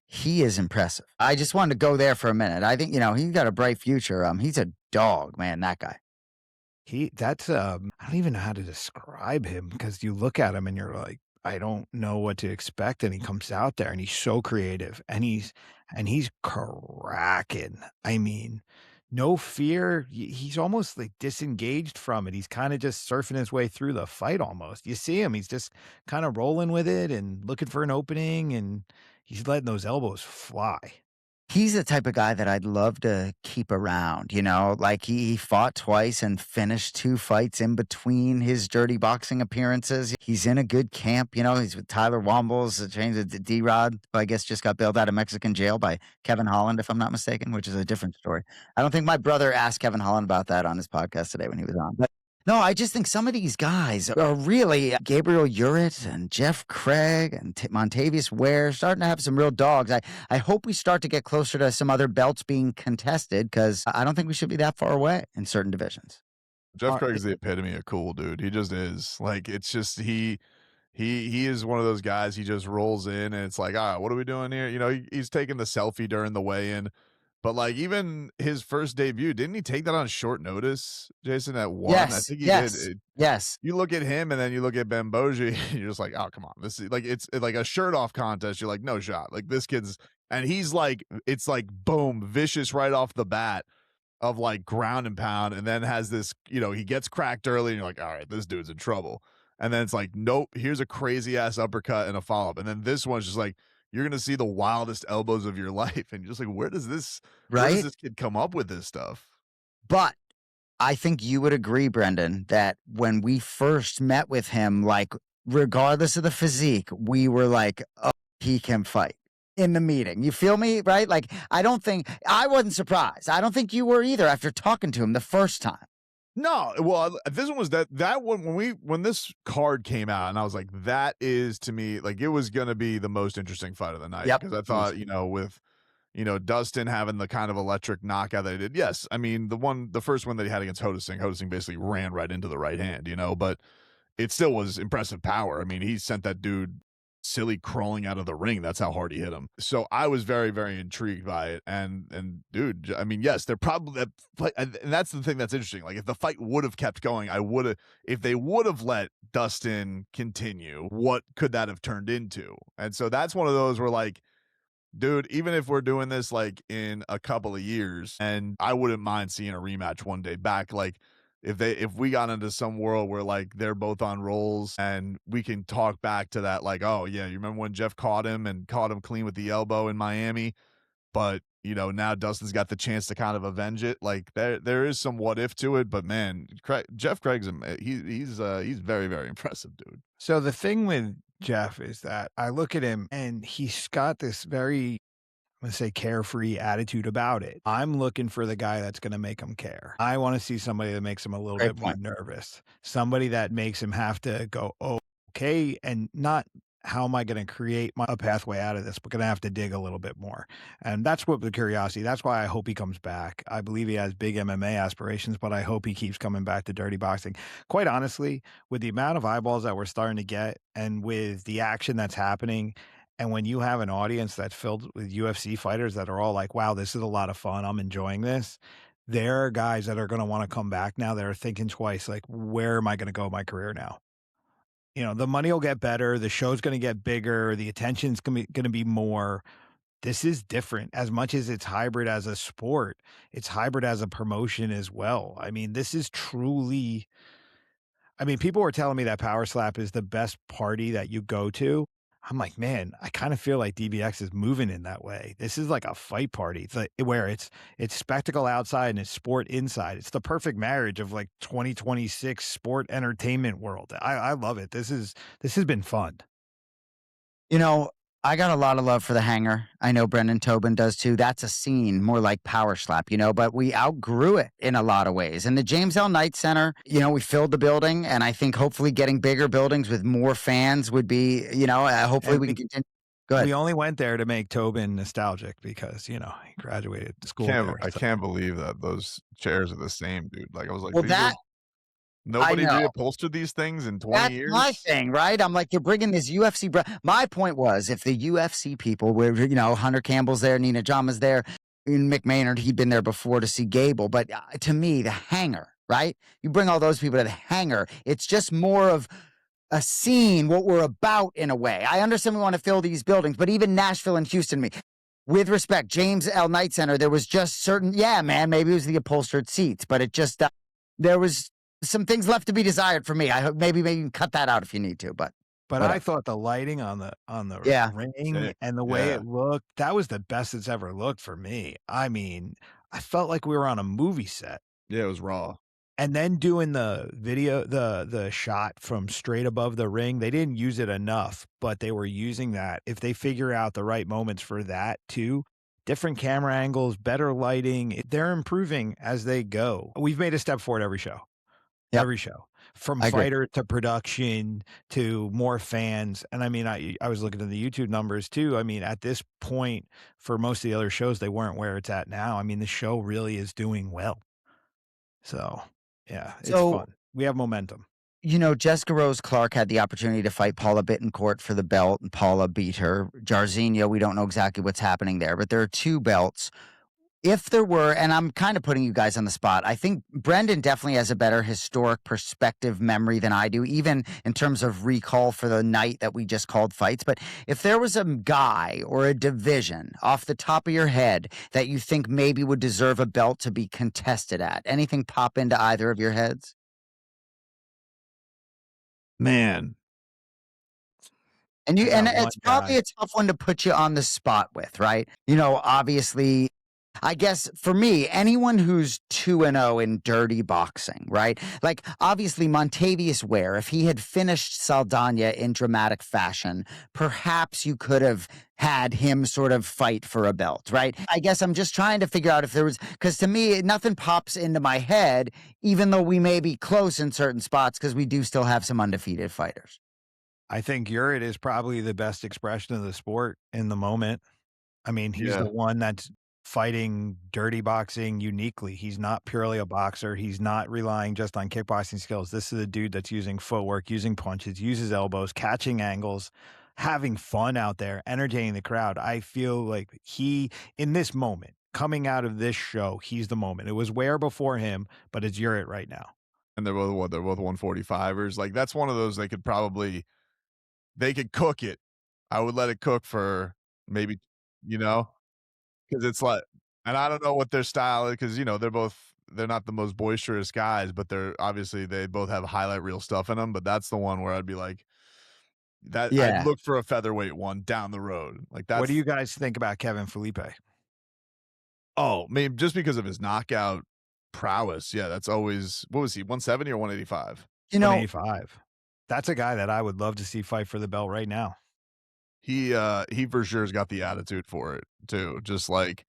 He is impressive. I just wanted to go there for a minute. I think, he's got a bright future. He's a dog, man, that guy. That's I don't even know how to describe him, because you look at him and you're like, I don't know what to expect. And he comes out there and he's so creative and he's cracking. I mean, no fear. He's almost like disengaged from it. He's kind of just surfing his way through the fight almost. You see him, he's just kind of rolling with it and looking for an opening, and he's letting those elbows fly. He's the type of guy that I'd love to keep around, like he fought twice and finished 2 fights in between his dirty boxing appearances. He's in a good camp, he's with Tyler Wombles, trains with D-Rod, who I guess just got bailed out of Mexican jail by Kevin Holland, if I'm not mistaken, which is a different story. I don't think my brother asked Kevin Holland about that on his podcast today when he was on. But no, I just think some of these guys are really Gabriel Urit and Jeff Craig and Montavious Ware starting to have some real dogs. I hope we start to get closer to some other belts being contested because I don't think we should be that far away in certain divisions. Jeff Craig is the epitome of cool, dude. He just is. Like, it's just he is one of those guys. He just rolls in and it's like, what are we doing here? He's taking the selfie during the weigh-in. But, like, even his first debut, didn't he take that on short notice, Jason, at 1? Yes, I think he yes, did. yes. You look at him and then you look at Bamboji, and you're just like, oh, come on. This is like, it's like a shirt-off contest. You're like, no shot. Like, this kid's – and he's like – it's like, boom, vicious right off the bat of, like, ground and pound, and then has this – he gets cracked early, and you're like, all right, this dude's in trouble. And then it's like, nope, here's a crazy-ass uppercut and a follow-up. And then this one's just like – you're going to see the wildest elbows of your life. And you're just like, where does this kid come up with this stuff? But I think you would agree, Brendan, that when we first met with him, like, regardless of the physique, we were like, oh, he can fight in the meeting. You feel me? Right? Like, I wasn't surprised. I don't think you were either after talking to him the first time. No, well, this one was that one when this card came out, and I was like, that is to me like it was gonna be the most interesting fight of the night because I thought with Dustin having the kind of electric knockout that he did. Yes, I mean the first one that he had against Hodesing basically ran right into the right hand, but it still was impressive power. I mean, he sent that dude silly crawling out of the ring. That's how hard he hit him. So I was very, very intrigued by it. And dude, I mean, yes, they're probably, and that's the thing that's interesting. Like if the fight would have kept going, if they would have let Dustin continue, what could that have turned into? And so that's one of those where like, dude, even if we're doing this like in a couple of years, and I wouldn't mind seeing a rematch one day back, like if we got into some world where like they're both on rolls and we can talk back to that, like, oh yeah, you remember when Jeff caught him clean with the elbow in Miami, but now Dustin's got the chance to kind of avenge it. Like there is some what if to it, but man, Jeff Craig's he's very, very impressive, dude. So the thing with Jeff is that I look at him and he's got this very, I'm going to say, carefree attitude about it. I'm looking for the guy that's going to make him care. I want to see somebody that makes him a little bit more nervous. Somebody that makes him have to go, oh, okay, and not how am I going to create a pathway out of this, but going to have to dig a little bit more. And that's what the curiosity. That's why I hope he comes back. I believe he has big MMA aspirations, but I hope he keeps coming back to dirty boxing. Quite honestly, with the amount of eyeballs that we're starting to get and with the action that's happening, and when you have an audience that's filled with UFC fighters that are all like, wow, this is a lot of fun, I'm enjoying this, there are guys that are going to want to come back now that are thinking twice, like, where am I going to go in my career now? The money will get better, the show's going to get bigger, the attention's going to be more. This is different. As much as it's hybrid as a sport, it's hybrid as a promotion as well. I mean, this is truly, people were telling me that Power Slap is the best party that you go to. I'm like, man, I kind of feel like DBX is moving in that way. This is like a fight party. It's like where it's spectacle outside and it's sport inside. It's the perfect marriage of like 2026 sport entertainment world. I love it. This has been fun. I got a lot of love for the Hangar. I know Brendan Tobin does too. That's a scene more like Power Slap, but we outgrew it in a lot of ways. And the James L. Knight Center, we filled the building, and I think hopefully getting bigger buildings with more fans would be, hopefully we can continue. Go ahead. We only went there to make Tobin nostalgic because, he graduated school. I can't believe that those chairs are the same, dude. Like I was like, well, nobody reupholstered these things in 20 years. That's my thing, right? I'm like, you're bringing this UFC. My point was, if the UFC people were, Hunter Campbell's there, Nina Jama's there, and Mick Maynard, he'd been there before to see Gable. But to me, the Hangar, right? You bring all those people to the Hangar. It's just more of a scene, what we're about in a way. I understand we want to fill these buildings, but even Nashville and Houston, with respect, James L. Knight Center, there was just certain, yeah, man, maybe it was the upholstered seats, but it just, there was some things left to be desired for me. I hope maybe you can cut that out if you need to, but I thought the lighting on the yeah, ring and the way it looked, that was the best it's ever looked for me. I mean, I felt like we were on a movie set. Yeah, it was raw. And then doing the video, the shot from straight above the ring, they didn't use it enough, but they were using that. If they figure out the right moments for that too, different camera angles, better lighting, they're improving as they go. We've made a step forward every show. Yep. Every show, from I agree. fighter to production to more fans. And I mean, I was looking at the YouTube numbers too. I mean, at this point, for most of the other shows, they weren't where it's at now. I mean, the show really is doing well. So, yeah, it's fun. We have momentum. You know, Jessica Rose Clark had the opportunity to fight Paula Bittencourt for the belt, and Paula beat her. Jairzinho, we don't know exactly what's happening there, but there are 2 belts. If there were, and I'm kind of putting you guys on the spot, I think Brendan definitely has a better historic perspective memory than I do, even in terms of recall for the night that we just called fights. But if there was a guy or a division off the top of your head that you think maybe would deserve a belt to be contested at, anything pop into either of your heads? Man. And it's probably a tough one to put you on the spot with, right? You know, obviously, I guess for me, anyone who's 2-0 in dirty boxing, right? Like, obviously, Montavious Ware, if he had finished Saldana in dramatic fashion, perhaps you could have had him sort of fight for a belt, right? I guess I'm just trying to figure out if there was, because to me, nothing pops into my head, even though we may be close in certain spots, because we do still have some undefeated fighters. I think Urit is probably the best expression of the sport in the moment. I mean, he's the one that's fighting dirty boxing uniquely. He's not purely a boxer. He's not relying just on kickboxing skills. This is a dude that's using footwork, using punches, uses elbows, catching angles, having fun out there, entertaining the crowd. I feel like in this moment, coming out of this show, he's the moment. It was Ware before him, but it's Urit right now. And they're both 145ers. Like, that's one of those they could cook it. I would let it cook for maybe, because it's like, and I don't know what their style is, because they're not the most boisterous guys, but they both have highlight reel stuff in them. But that's the one where I'd be like, that I'd look for a featherweight one down the road. Like, what do you guys think about Kevin Felipe? Oh, maybe just because of his knockout prowess. Yeah, that's always, what was he, 170 or 185? 185. That's a guy that I would love to see fight for the belt right now. He for sure has got the attitude for it too. Just like,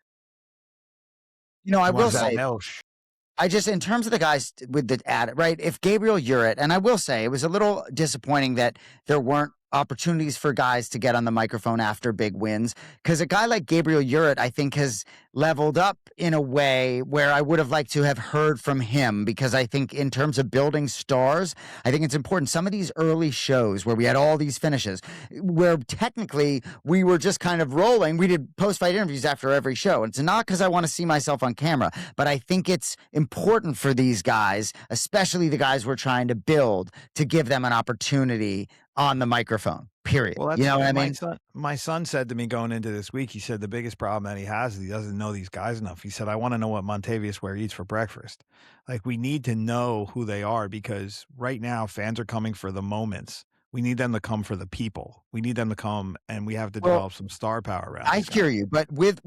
I will say, in terms of the guys with the right, if Gabriel Urit, and I will say it was a little disappointing that there weren't opportunities for guys to get on the microphone after big wins, because a guy like Gabriel Urit, I think, has leveled up in a way where I would have liked to have heard from him, because I think in terms of building stars, I think it's important. Some of these early shows where we had all these finishes, where technically we were just kind of rolling, we did post-fight interviews after every show. And it's not because I want to see myself on camera, but I think it's important for these guys, especially the guys we're trying to build, to give them an opportunity on the microphone, period. Well, you know what I mean? My son said to me going into this week, he said the biggest problem that he has is he doesn't know these guys enough. He said, I want to know what Montavious Ware eats for breakfast. Like, we need to know who they are, because right now fans are coming for the moments. We need them to come for the people. We need them to come, and we have to develop some star power around. I hear you, but with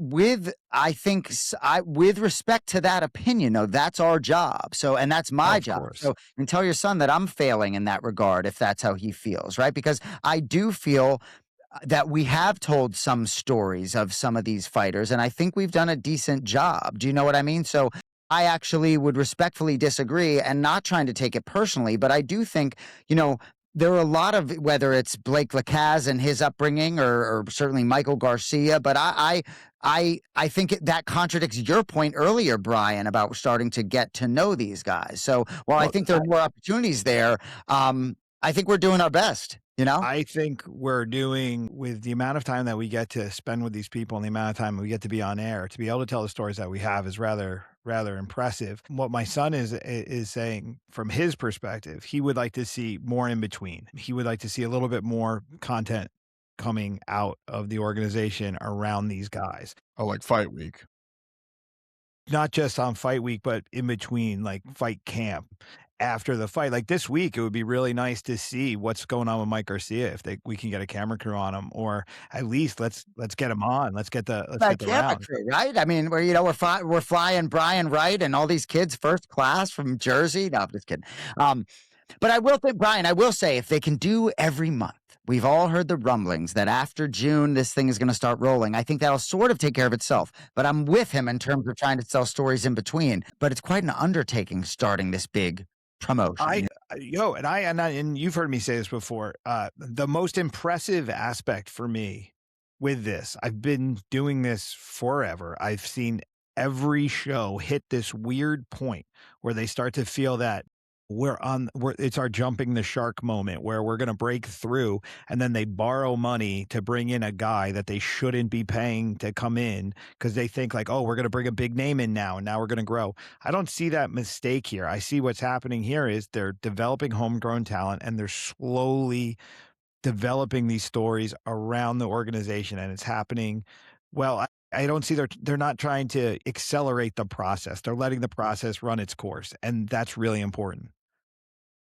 respect to that opinion, though, that's our job. So, and that's my job. Course. So, and tell your son that I'm failing in that regard if that's how he feels, right? Because I do feel that we have told some stories of some of these fighters, and I think we've done a decent job. Do you know what I mean? So, I actually would respectfully disagree, and not trying to take it personally, but I do think, there are a lot of, whether it's Blake Lacaze and his upbringing, or certainly Michael Garcia, but I think that contradicts your point earlier, Brian, about starting to get to know these guys. So while I think there are more opportunities there, I think we're doing our best. I think we're doing, with the amount of time that we get to spend with these people and the amount of time we get to be on air, to be able to tell the stories that we have is rather impressive. What my son is saying from his perspective, he would like to see more in between. He would like to see a little bit more content coming out of the organization around these guys. Oh, like fight week. Not just on fight week, but in between, like fight camp, after the fight. Like this week, it would be really nice to see what's going on with Mike Garcia if we can get a camera crew on him, or at least let's get him on. Let's get the camera round. crew, right? I mean, we're flying Brian Wright and all these kids first class from Jersey. No, I'm just kidding. But I will think, Brian, I will say, if they can do every month, we've all heard the rumblings that after June, this thing is going to start rolling. I think that'll sort of take care of itself. But I'm with him in terms of trying to tell stories in between. But it's quite an undertaking starting this big promotion. And you've heard me say this before. The most impressive aspect for me with this, I've been doing this forever. I've seen every show hit this weird point where they start to feel that it's our jumping the shark moment where we're going to break through, and then they borrow money to bring in a guy that they shouldn't be paying to come in because they think like, oh, we're going to bring a big name in now, and now we're going to grow. I don't see that mistake here. I see what's happening here is they're developing homegrown talent, and they're slowly developing these stories around the organization, and it's happening. Well, I don't see they're not trying to accelerate the process. They're letting the process run its course, and that's really important.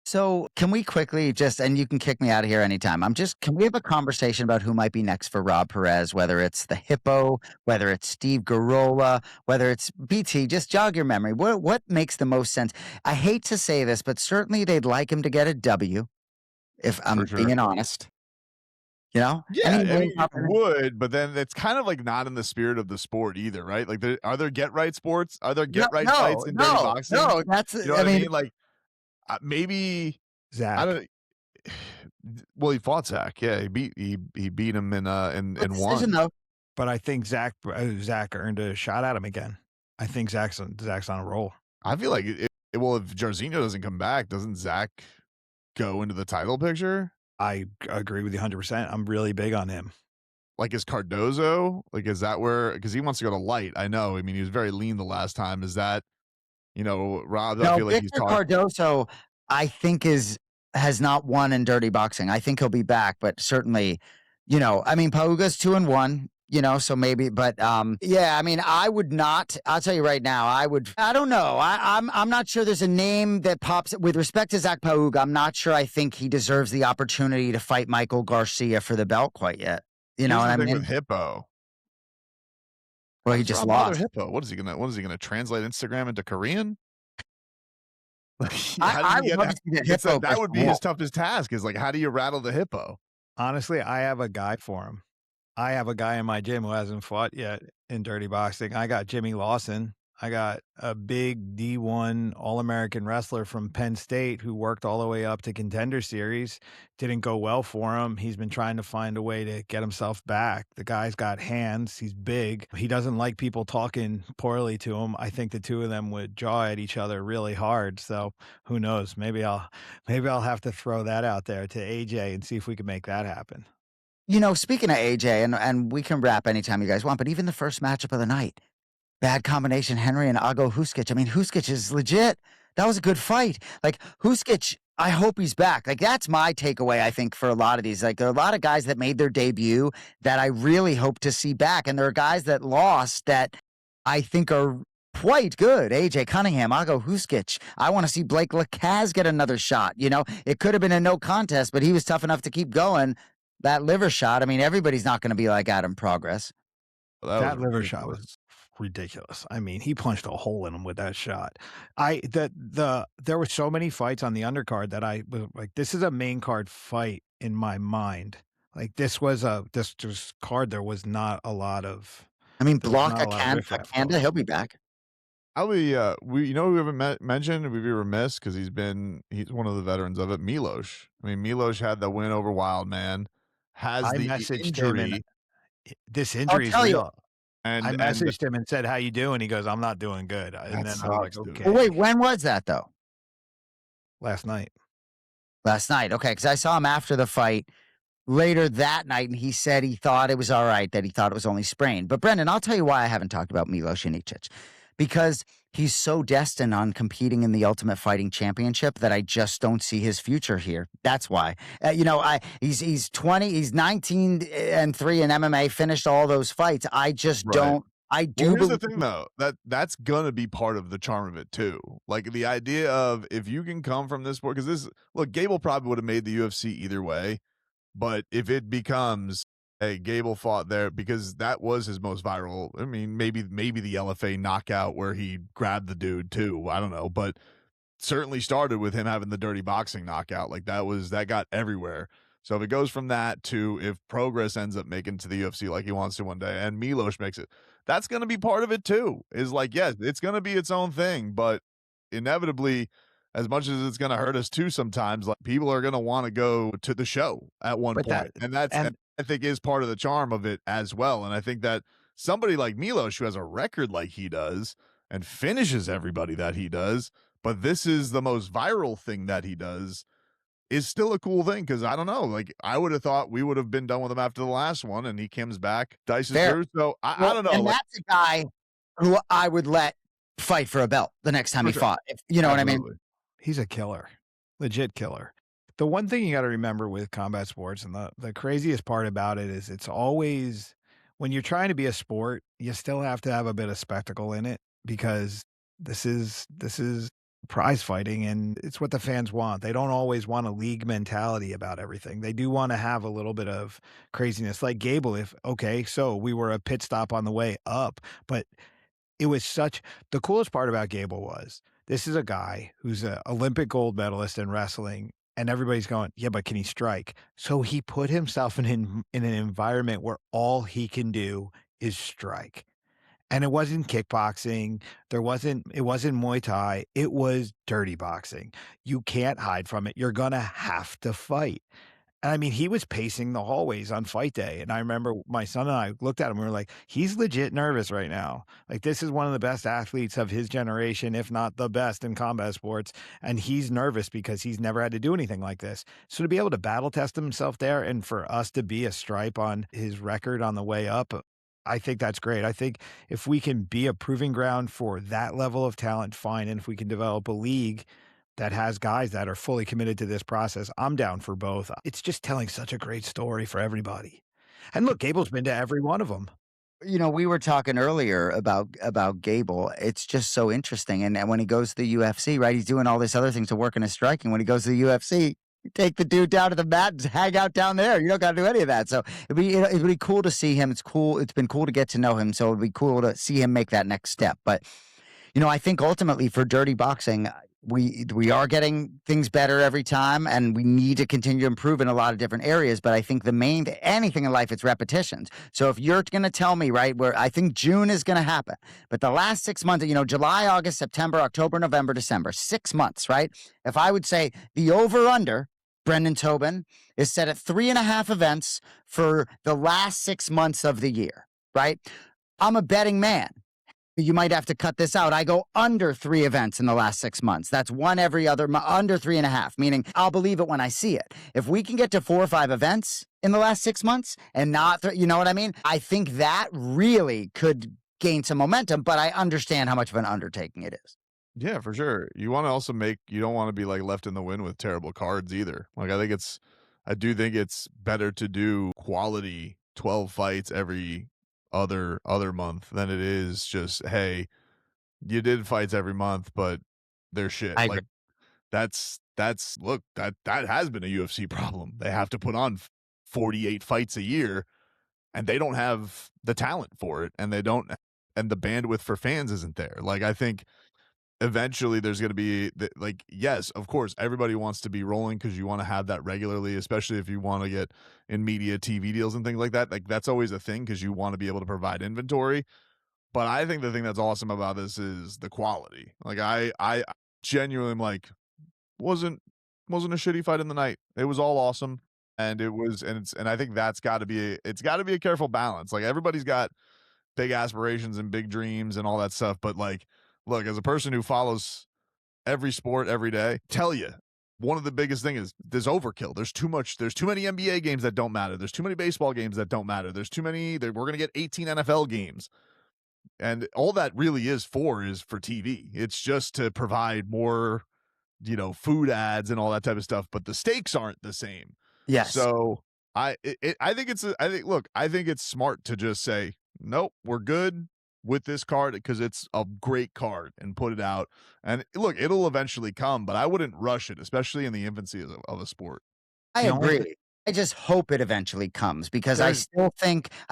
So can we quickly and you can kick me out of here anytime. Can we have a conversation about who might be next for Rob Perez, whether it's the Hippo, whether it's Steve Garola, whether it's BT, just jog your memory. What makes the most sense? I hate to say this, but certainly they'd like him to get a W, if I'm being honest. You know? Yeah, I mean, it would, but then it's kind of like not in the spirit of the sport either, right? Like, are there get right sports? Are there get right fights in Dirty Boxing? No, that's, you know what I mean? Like, maybe Zach. I don't. Well, he fought Zach. Yeah, he beat him in one. Though. But I think Zach earned a shot at him again. I think Zach's on a roll. I feel like if Jairzinho doesn't come back, doesn't Zach go into the title picture? I agree with you 100%. I'm really big on him. Like, is Cardozo, like, is that where, because he wants to go to light? I know. I mean, he was very lean the last time. Is that, Rob? I feel like Victor Cardozo, I think has not won in Dirty Boxing. I think he'll be back, but certainly, I mean, Pauga's 2-1. So maybe, but yeah, I mean, I would not. I'll tell you right now, I don't know. I'm not sure there's a name that pops with respect to Zach Pauga. I'm not sure. I think he deserves the opportunity to fight Michael Garcia for the belt quite yet. You know what I mean? With Hippo. Well, he just lost. Hippo. What is he gonna translate Instagram into Korean? That would be his toughest task. Is like, how do you rattle the Hippo? Honestly, I have a guy for him. I have a guy in my gym who hasn't fought yet in Dirty Boxing. I got Jimmy Lawson. I got a big D1 All-American wrestler from Penn State who worked all the way up to Contender Series. Didn't go well for him. He's been trying to find a way to get himself back. The guy's got hands. He's big. He doesn't like people talking poorly to him. I think the two of them would jaw at each other really hard. So who knows? Maybe I'll have to throw that out there to AJ and see if we can make that happen. Speaking of AJ, and we can wrap anytime you guys want, but even the first matchup of the night, bad combination, Henry and Ago Huskic. I mean, Huskic is legit. That was a good fight. Like, Huskic, I hope he's back. Like, that's my takeaway, I think, for a lot of these. Like, there are a lot of guys that made their debut that I really hope to see back. And there are guys that lost that I think are quite good. AJ Cunningham, Ago Huskic. I want to see Blake Lacaz get another shot. It could have been a no contest, but he was tough enough to keep going. That liver shot, I mean, everybody's not going to be like Adam Progress. That liver shot was ridiculous. I mean, he punched a hole in him with that shot. There were so many fights on the undercard that I was like, this is a main card fight in my mind. Like, this card, there was not a lot of. I mean, Kanda, he'll be back. I'll be, we haven't mentioned, we'd be remiss because he's one of the veterans of it, Milos. I mean, Milos had the win over Wildman. Has the injury. This injury is real. And I messaged him and said, "How you doing?" He goes, "I'm not doing good." And then I was like, "Okay." Well, wait, when was that though? Last night. Okay, because I saw him after the fight later that night, and he said he thought it was all right, that he thought it was only sprained. But Brendan, I'll tell you why I haven't talked about Milos Janicic. because he's so destined on competing in the Ultimate Fighting Championship that I just don't see his future here. That's why. He's 20, he's 19-3 in MMA, finished all those fights. I just don't. I do. Well, here's the thing, though, that's gonna be part of the charm of it too. Like the idea of if you can come from this sport, because Gable probably would have made the UFC either way, but if it becomes, hey, Gable fought there because that was his most viral. I mean, maybe the LFA knockout where he grabbed the dude too. I don't know, but certainly started with him having the dirty boxing knockout. Like that got everywhere. So if it goes from that to if Progress ends up making to the UFC like he wants to one day, and Milos makes it, that's going to be part of it too. Is like, yes, it's going to be its own thing, but inevitably, as much as it's going to hurt us too, sometimes like people are going to want to go to the show at one point, and I think is part of the charm of it as well. And I think that somebody like Milos, who has a record like he does and finishes everybody that he does, but this is the most viral thing that he does, is still a cool thing. Because I don't know, like I would have thought we would have been done with him after the last one, and he comes back, dices through. So I don't know. And that's a guy who I would let fight for a belt the next time he fought. You know what I mean? He's a killer, legit killer. The one thing you got to remember with combat sports, and the craziest part about it is it's always, when you're trying to be a sport, you still have to have a bit of spectacle in it, because this is prize fighting, and it's what the fans want. They don't always want a league mentality about everything. They do want to have a little bit of craziness. Like Gable, so we were a pit stop on the way up, but it was the coolest part about Gable was, this is a guy who's an Olympic gold medalist in wrestling, and everybody's going, yeah, but can he strike? So he put himself in an environment where all he can do is strike. And it wasn't kickboxing. It wasn't Muay Thai. It was dirty boxing. You can't hide from it. You're going to have to fight. And I mean, he was pacing the hallways on fight day. And I remember my son and I looked at him, we were like, he's legit nervous right now. Like, this is one of the best athletes of his generation, if not the best in combat sports. And he's nervous because he's never had to do anything like this. So to be able to battle test himself there, and for us to be a stripe on his record on the way up, I think that's great. I think if we can be a proving ground for that level of talent, fine. And if we can develop a league that has guys that are fully committed to this process, I'm down for both. It's just telling such a great story for everybody. And look, Gable's been to every one of them. You know, we were talking earlier about Gable. It's just so interesting. And when he goes to the UFC, right, he's doing all this other things to work on his striking. When he goes to the UFC, you take the dude down to the mat and hang out down there. You don't got to do any of that. So it'd be cool to see him. It's cool. It's been cool to get to know him. So it'd be cool to see him make that next step. But, you know, I think ultimately for dirty boxing, we are getting things better every time, and we need to continue to improve in a lot of different areas. But I think anything in life, it's repetitions. So if you're going to tell me, right, where I think June is going to happen, but the last 6 months, you know, July, August, September, October, November, December, 6 months, right? If I would say the over-under, Brendan Tobin, is set at 3.5 events for the last 6 months of the year, right? I'm a betting man. You might have to cut this out. I go under 3 events in the last 6 months. That's one every other under 3.5, meaning I'll believe it when I see it. If we can get to 4 or 5 events in the last 6 months and not, you know what I mean? I think that really could gain some momentum, but I understand how much of an undertaking it is. Yeah, for sure. You want to also you don't want to be like left in the wind with terrible cards either. Like I do think it's better to do quality 12 fights every other month than it is just, hey, you did fights every month, but they're shit. I like agree. that's look, that has been a UFC problem. They have to put on 48 fights a year, and they don't have the talent for it, and the bandwidth for fans isn't there. Like, I think eventually there's going to be like, yes, of course, everybody wants to be rolling because you want to have that regularly, especially if you want to get in media TV deals and things like that. Like, that's always a thing because you want to be able to provide inventory. But I think the thing that's awesome about this is the quality. Like, I genuinely am like, wasn't a shitty fight in the night. It was all awesome. And I think it's got to be a careful balance. Like, everybody's got big aspirations and big dreams and all that stuff. But like, look, as a person who follows every sport every day, tell you, one of the biggest things is there's overkill. There's too many NBA games that don't matter. There's too many baseball games that don't matter. We're going to get 18 NFL games. And all that really is for TV. It's just to provide more, food ads and all that type of stuff, but the stakes aren't the same. Yes. So I think I think it's smart to just say, nope, we're good with this card because it's a great card and put it out. And look, it'll eventually come, but I wouldn't rush it, especially in the infancy of a sport. I The only thi agree. I just hope it eventually comes because I There's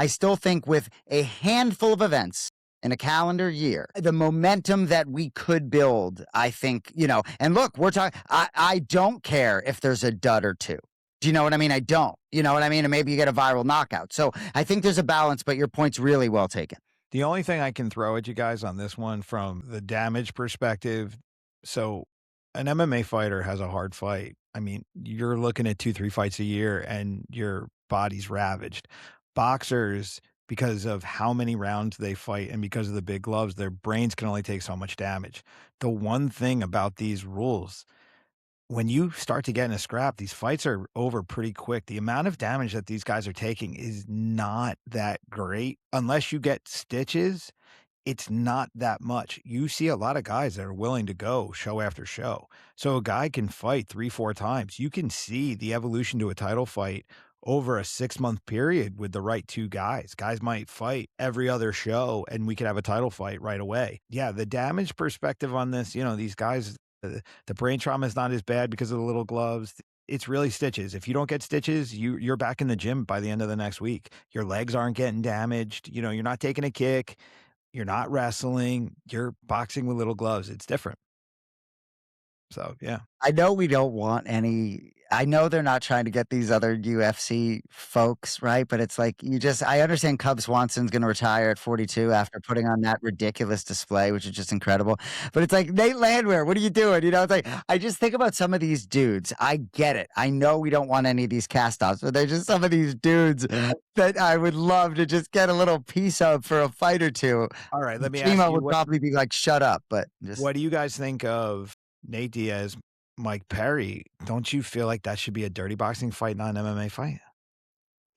still think with a handful of events in a calendar year, the momentum that we could build, I think, and look, we're talking, I don't care if there's a dud or two. Do you know what I mean? I don't. You know what I mean? And maybe you get a viral knockout. So I think there's a balance, but your point's really well taken. The only thing I can throw at you guys on this one from the damage perspective, so an MMA fighter has a hard fight. I mean, you're looking at 2, 3 fights a year and your body's ravaged. Boxers, because of how many rounds they fight and because of the big gloves, their brains can only take so much damage. The one thing about these rules, when you start to get in a scrap, these fights are over pretty quick. The amount of damage that these guys are taking is not that great. Unless you get stitches, it's not that much. You see a lot of guys that are willing to go show after show. So a guy can fight 3, 4 times. You can see the evolution to a title fight over a 6-month period with the right 2 guys. Guys might fight every other show and we could have a title fight right away. Yeah, the damage perspective on this, these guys, the brain trauma is not as bad because of the little gloves. It's really stitches. If you don't get stitches, you're back in the gym by the end of the next week. Your legs aren't getting damaged. You're not taking a kick. You're not wrestling. You're boxing with little gloves. It's different. So, yeah. I know we don't want any. I know they're not trying to get these other UFC folks, right? But it's like I understand Cub Swanson's going to retire at 42 after putting on that ridiculous display, which is just incredible. But it's like, Nate Landwehr, what are you doing? It's like, I just think about some of these dudes. I get it. I know we don't want any of these cast offs, but they're just some of these dudes that I would love to just get a little piece of for a fight or two. All right, let me ask Chima you, would probably be like, shut up, but just. what do you guys think of Nate Diaz, Mike Perry? Don't you feel like that should be a dirty boxing fight, not an MMA fight?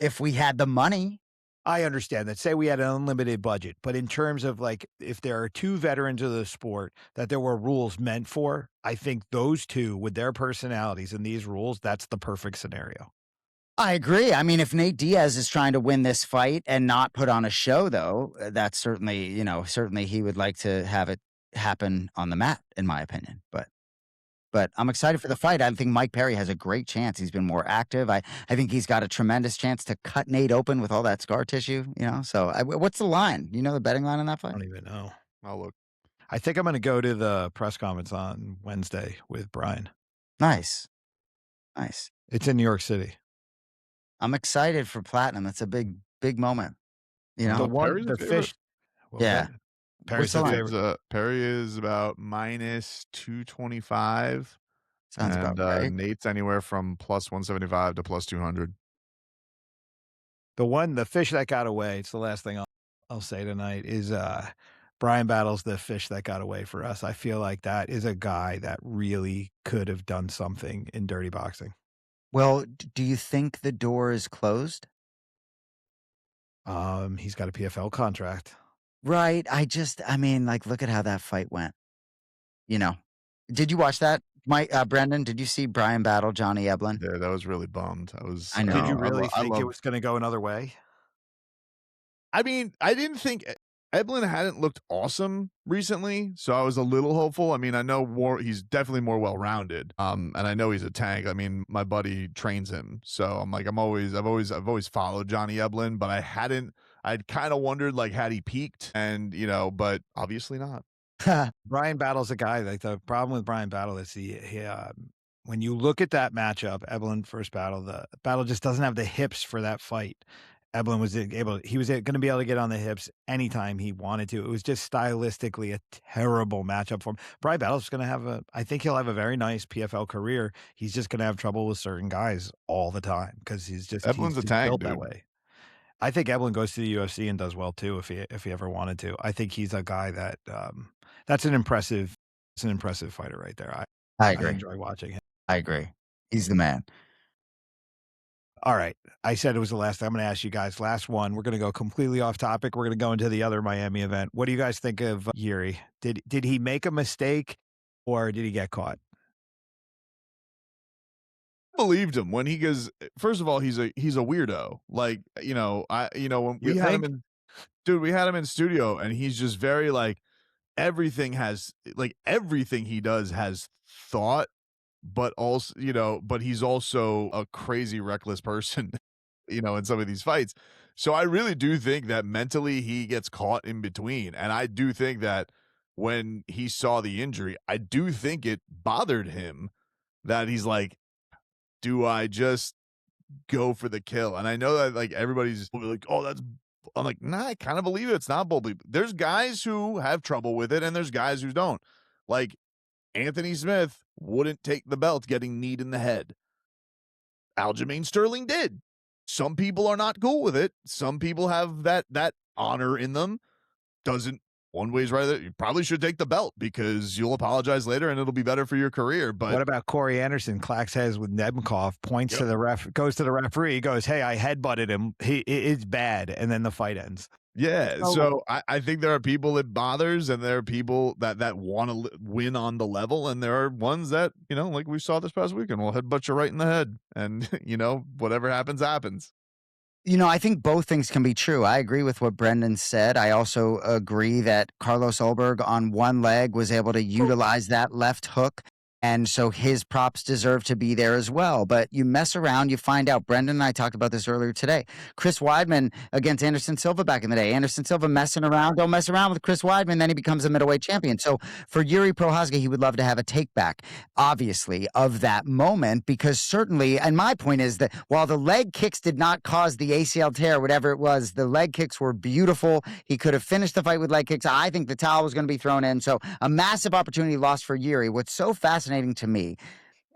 If we had the money. I understand that. Say we had an unlimited budget, but in terms of like, if there are 2 veterans of the sport that there were rules meant for, I think those 2 with their personalities and these rules, that's the perfect scenario. I agree. I mean, if Nate Diaz is trying to win this fight and not put on a show, though, that's certainly, certainly he would like to have it happen on the mat, in my opinion. But I'm excited for the fight. I think Mike Perry has a great chance. He's been more active. I think he's got a tremendous chance to cut Nate open with all that scar tissue, So what's the line? You know the betting line on that I fight? don't even know. I'll look. I think I'm going to go to the press conference on Wednesday with Brian. Nice. Nice. It's in New York City. I'm excited for Platinum. That's a big, big moment. The Perry's a favorite. fish. What was Yeah. that? Perry's the the line? favorite. Perry is about minus 225, Sounds and about right. Nate's anywhere from plus 175 to plus 200. The fish that got away, it's the last thing I'll say tonight, is Brian Battle's the fish that got away for us. I feel like that is a guy that really could have done something in dirty boxing. Well, do you think the door is closed? He's got a PFL contract. Right. I mean, like, look at how that fight went. Did you watch that? Brendan, did you see Brian Battle, Johnny Eblin? Yeah, that was really bummed. I know. Did you really I think it was going to go another way? I mean, I didn't think Eblin hadn't looked awesome recently, so I was a little hopeful. I mean, I know he's definitely more well-rounded. And I know he's a tank. I mean, my buddy trains him. So I'm like, I've always followed Johnny Eblin, but I'd kind of wondered, like, had he peaked? And, but obviously not. Brian Battle's a guy. Like, the problem with Brian Battle is when you look at that matchup, Eblin first battle, the Battle just doesn't have the hips for that fight. Eblin was going to be able to get on the hips anytime he wanted to. It was just stylistically a terrible matchup for him. Brian Battle's going to I think he'll have a very nice PFL career. He's just going to have trouble with certain guys all the time because Eblin's a tank, built dude. that way. I think Eblin goes to the UFC and does well too if he ever wanted to. I think he's a guy that that's an impressive fighter right there. I I agree. enjoy watching him. I agree. He's the man. All right. I said it was the last. I'm going to ask you guys. Last one. We're going to go completely off topic. We're going to go into the other Miami event. What do you guys think of Yuri? Did he make a mistake, or did he get caught? Believed him when he goes. First of all, he's a weirdo. Like, when You we had him think? in, dude, we had him in studio, and he's just very like everything he does has thought, but also, but he's also a crazy reckless person, in some of these fights. So I really do think that mentally he gets caught in between. And I do think that when he saw the injury, I do think it bothered him that he's like, do I just go for the kill? And I know that like everybody's like, oh, that's, I'm like, nah, I kind of believe it. It's not boldly. There's guys who have trouble with it, and there's guys who don't. Like Anthony Smith wouldn't take the belt getting kneed in the head. Aljamain Sterling did. Some people are not cool with it. Some people have that honor in them. Doesn't one way's right. You probably should take the belt because you'll apologize later and it'll be better for your career. But What about Corey Anderson? Clacks heads with Nebkov, points to the ref, goes to the referee, goes, "Hey, I headbutted him. It's bad," and then the fight ends. yeah, so I think there are people it bothers, and there are people that want to win on the level, and there are ones that, like we saw this past weekend, will headbutt you right in the head, and whatever happens, happens. I think both things can be true. I agree with what Brendan said. I also agree that Carlos Ulberg on one leg was able to utilize that left hook. And so his props deserve to be there as well. But you mess around, you find out. Brendan and I talked about this earlier today. Chris Weidman against Anderson Silva back in the day. Anderson Silva messing around. Don't mess around with Chris Weidman. Then he becomes a middleweight champion. So for Yuri Prochazka, he would love to have a take back, obviously, of that moment. Because certainly, and my point is that while the leg kicks did not cause the ACL tear, whatever it was, the leg kicks were beautiful. He could have finished the fight with leg kicks. I think the towel was going to be thrown in. So a massive opportunity lost for Yuri. What's so fascinating to me,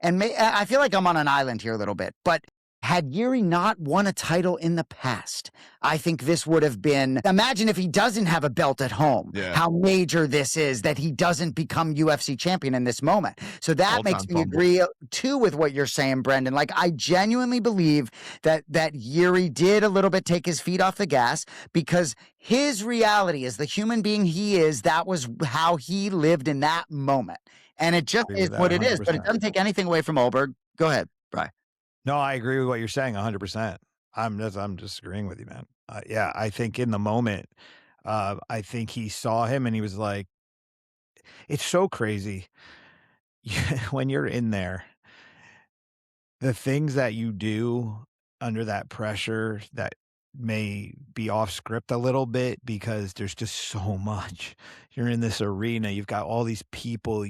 and I feel like I'm on an island here a little bit, but had Yuri not won a title in the past, I think this would have been, imagine if he doesn't have a belt at home, how major this is that he doesn't become UFC champion in this moment. So that makes me agree too with what you're saying, Brendan. Like, I genuinely believe that Yuri did a little bit take his feet off the gas because his reality as the human being he is, that was how he lived in that moment. And it just is what it is, but it doesn't take anything away from Ulberg. Go ahead, Brian. No, I agree with what you're saying 100%. I'm disagreeing with you, man. Yeah, I think in the moment, I think he saw him and he was like, it's so crazy when you're in there, the things that you do under that pressure that may be off script a little bit because there's just so much. You're in this arena, you've got all these people,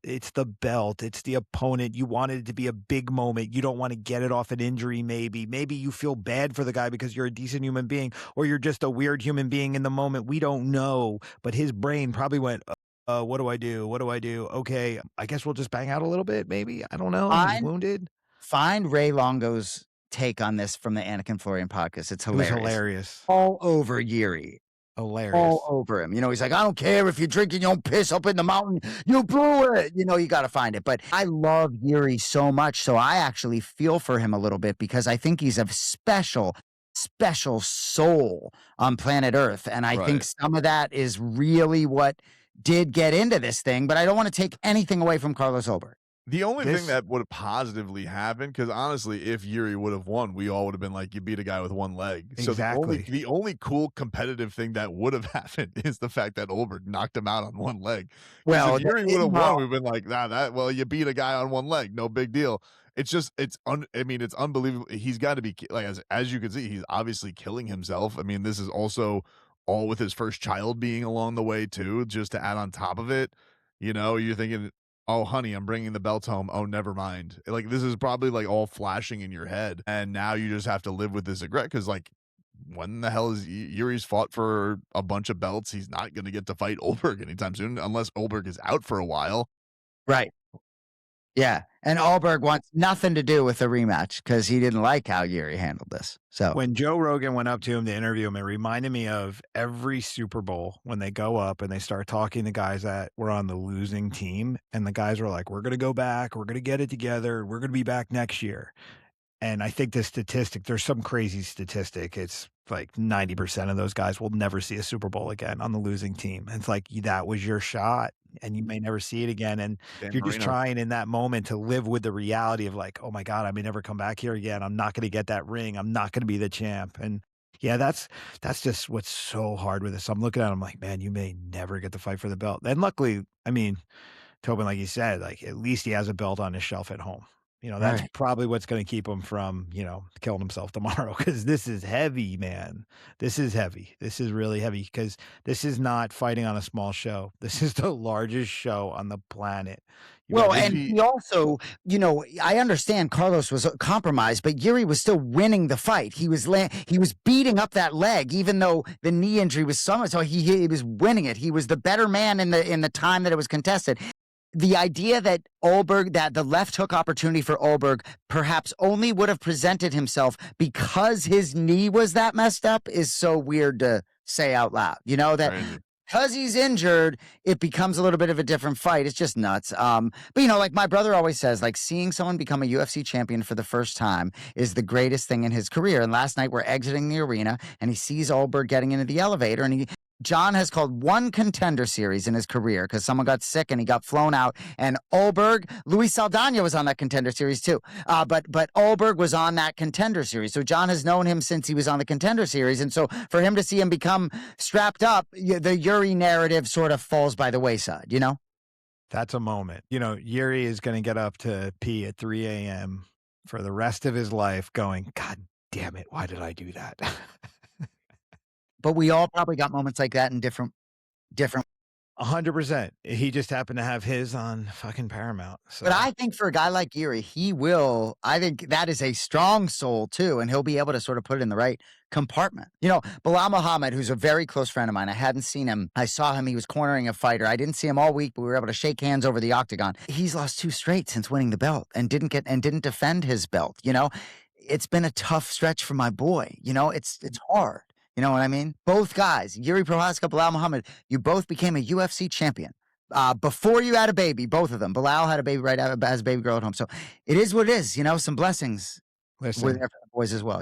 it's the belt, it's the opponent. You want it to be a big moment. You don't want to get it off an injury, maybe. Maybe you feel bad for the guy because you're a decent human being, or you're just a weird human being in the moment. We don't know. But his brain probably went, what do I do? What do I do? Okay, I guess we'll just bang out a little bit, maybe. I don't know. He's wounded. Find Ray Longo's take on this from the Anik and Florian podcast. It's hilarious. It was hilarious. All over Yuri. Hilarious. All over him. He's like, I don't care if you're drinking your own piss up in the mountain. You blew it. You got to find it. But I love Yuri so much. So I actually feel for him a little bit because I think he's a special soul on planet Earth. And I think some of that is really what did get into this thing. But I don't want to take anything away from Carlos Ulberg. The only thing that would have positively happened, because honestly, if Yuri would have won, we all would have been like, you beat a guy with one leg. Exactly. So the only cool competitive thing that would have happened is the fact that Ulberg knocked him out on one leg. Well, if Yuri would have won, we've been like, you beat a guy on one leg, no big deal. It's just, it's unbelievable. He's got to be, like, as you can see, he's obviously killing himself. I mean, this is also all with his first child being along the way too, just to add on top of it. You're thinking, oh, honey, I'm bringing the belt home. Oh, never mind. Like, this is probably like all flashing in your head. And now you just have to live with this regret. Cause like, when the hell is Yuri's fought for a bunch of belts? He's not going to get to fight Ulberg anytime soon, unless Ulberg is out for a while. Right. Yeah. And Ulberg wants nothing to do with the rematch because he didn't like how Yuri handled this. So when Joe Rogan went up to him to interview him, it reminded me of every Super Bowl when they go up and they start talking to guys that were on the losing team. And the guys were like, we're going to go back. We're going to get it together. We're going to be back next year. And I think the statistic, there's some crazy statistic. It's like 90% of those guys will never see a Super Bowl again on the losing team. And it's like, that was your shot and you may never see it again. And Dan you're just Marino. trying in that moment to live with the reality of like, oh my God, I may never come back here again. I'm not going to get that ring. I'm not going to be the champ. And yeah, that's just what's so hard with this. I'm looking at him like, man, you may never get to fight for the belt. And luckily, I mean, Tobin, like you said, like at least he has a belt on his shelf at home. That's Right. probably what's going to keep him from, killing himself tomorrow because this is heavy, man. This is heavy. This is really heavy because this is not fighting on a small show. This is the largest show on the planet. Well, and he also, I understand Carlos was compromised, but Yuri was still winning the fight. He was beating up that leg, even though the knee injury was so he was winning it. He was the better man in the time that it was contested. The idea that the left hook opportunity for Olberg perhaps only would have presented himself because his knee was that messed up is so weird to say out loud. That because he's injured, it becomes a little bit of a different fight. It's just nuts. But like my brother always says, like seeing someone become a UFC champion for the first time is the greatest thing in his career. And last night we're exiting the arena and he sees Olberg getting into the elevator and John has called one contender series in his career because someone got sick and he got flown out. And Luis Saldana was on that contender series too. But Olberg was on that contender series. So John has known him since he was on the contender series. And so for him to see him become strapped up, the Yuri narrative sort of falls by the wayside, That's a moment. Yuri is going to get up to pee at 3 a.m. for the rest of his life going, God damn it, why did I do that? But we all probably got moments like that in different. 100%. He just happened to have his on fucking Paramount. So. But I think for a guy like Yuri, I think that is a strong soul too, and he'll be able to sort of put it in the right compartment. Bilal Muhammad, who's a very close friend of mine, I hadn't seen him. I saw him. He was cornering a fighter. I didn't see him all week, but we were able to shake hands over the octagon. He's lost 2 straight since winning the belt and didn't defend his belt. It's been a tough stretch for my boy. It's hard. You know what I mean? Both guys, Yuri Prochazka, Bilal Muhammad, you both became a UFC champion before you had a baby, both of them. Bilal had a baby right out, has a baby girl at home. So it is what it is, some blessings were there for the boys as well,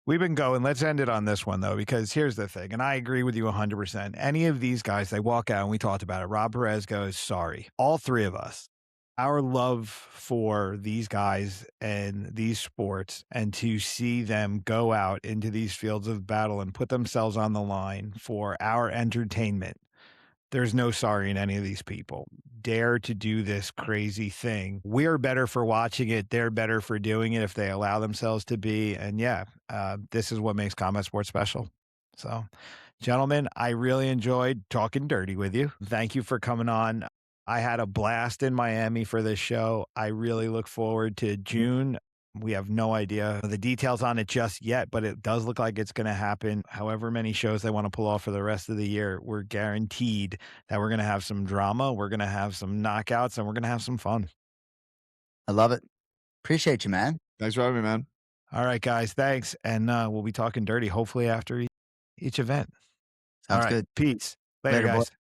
We've been going. Let's end it on this one, though, because here's the thing, and I agree with you 100%. Any of these guys, they walk out, and we talked about it. Rob Perez goes, sorry. All 3 of us. Our love for these guys and these sports and to see them go out into these fields of battle and put themselves on the line for our entertainment. There's no sorry in any of these people. Dare to do this crazy thing. We're better for watching it. They're better for doing it if they allow themselves to be. And this is what makes combat sports special. So, gentlemen, I really enjoyed talking dirty with you. Thank you for coming on. I had a blast in Miami for this show. I really look forward to June. We have no idea the details on it just yet, but it does look like it's going to happen. However many shows they want to pull off for the rest of the year, we're guaranteed that we're going to have some drama, we're going to have some knockouts, and we're going to have some fun. I love it. Appreciate you, man. Thanks for having me, man. All right, guys. Thanks. And we'll be talking dirty, hopefully after each event. Sounds All right, good. Peace. Later, guys. Boy.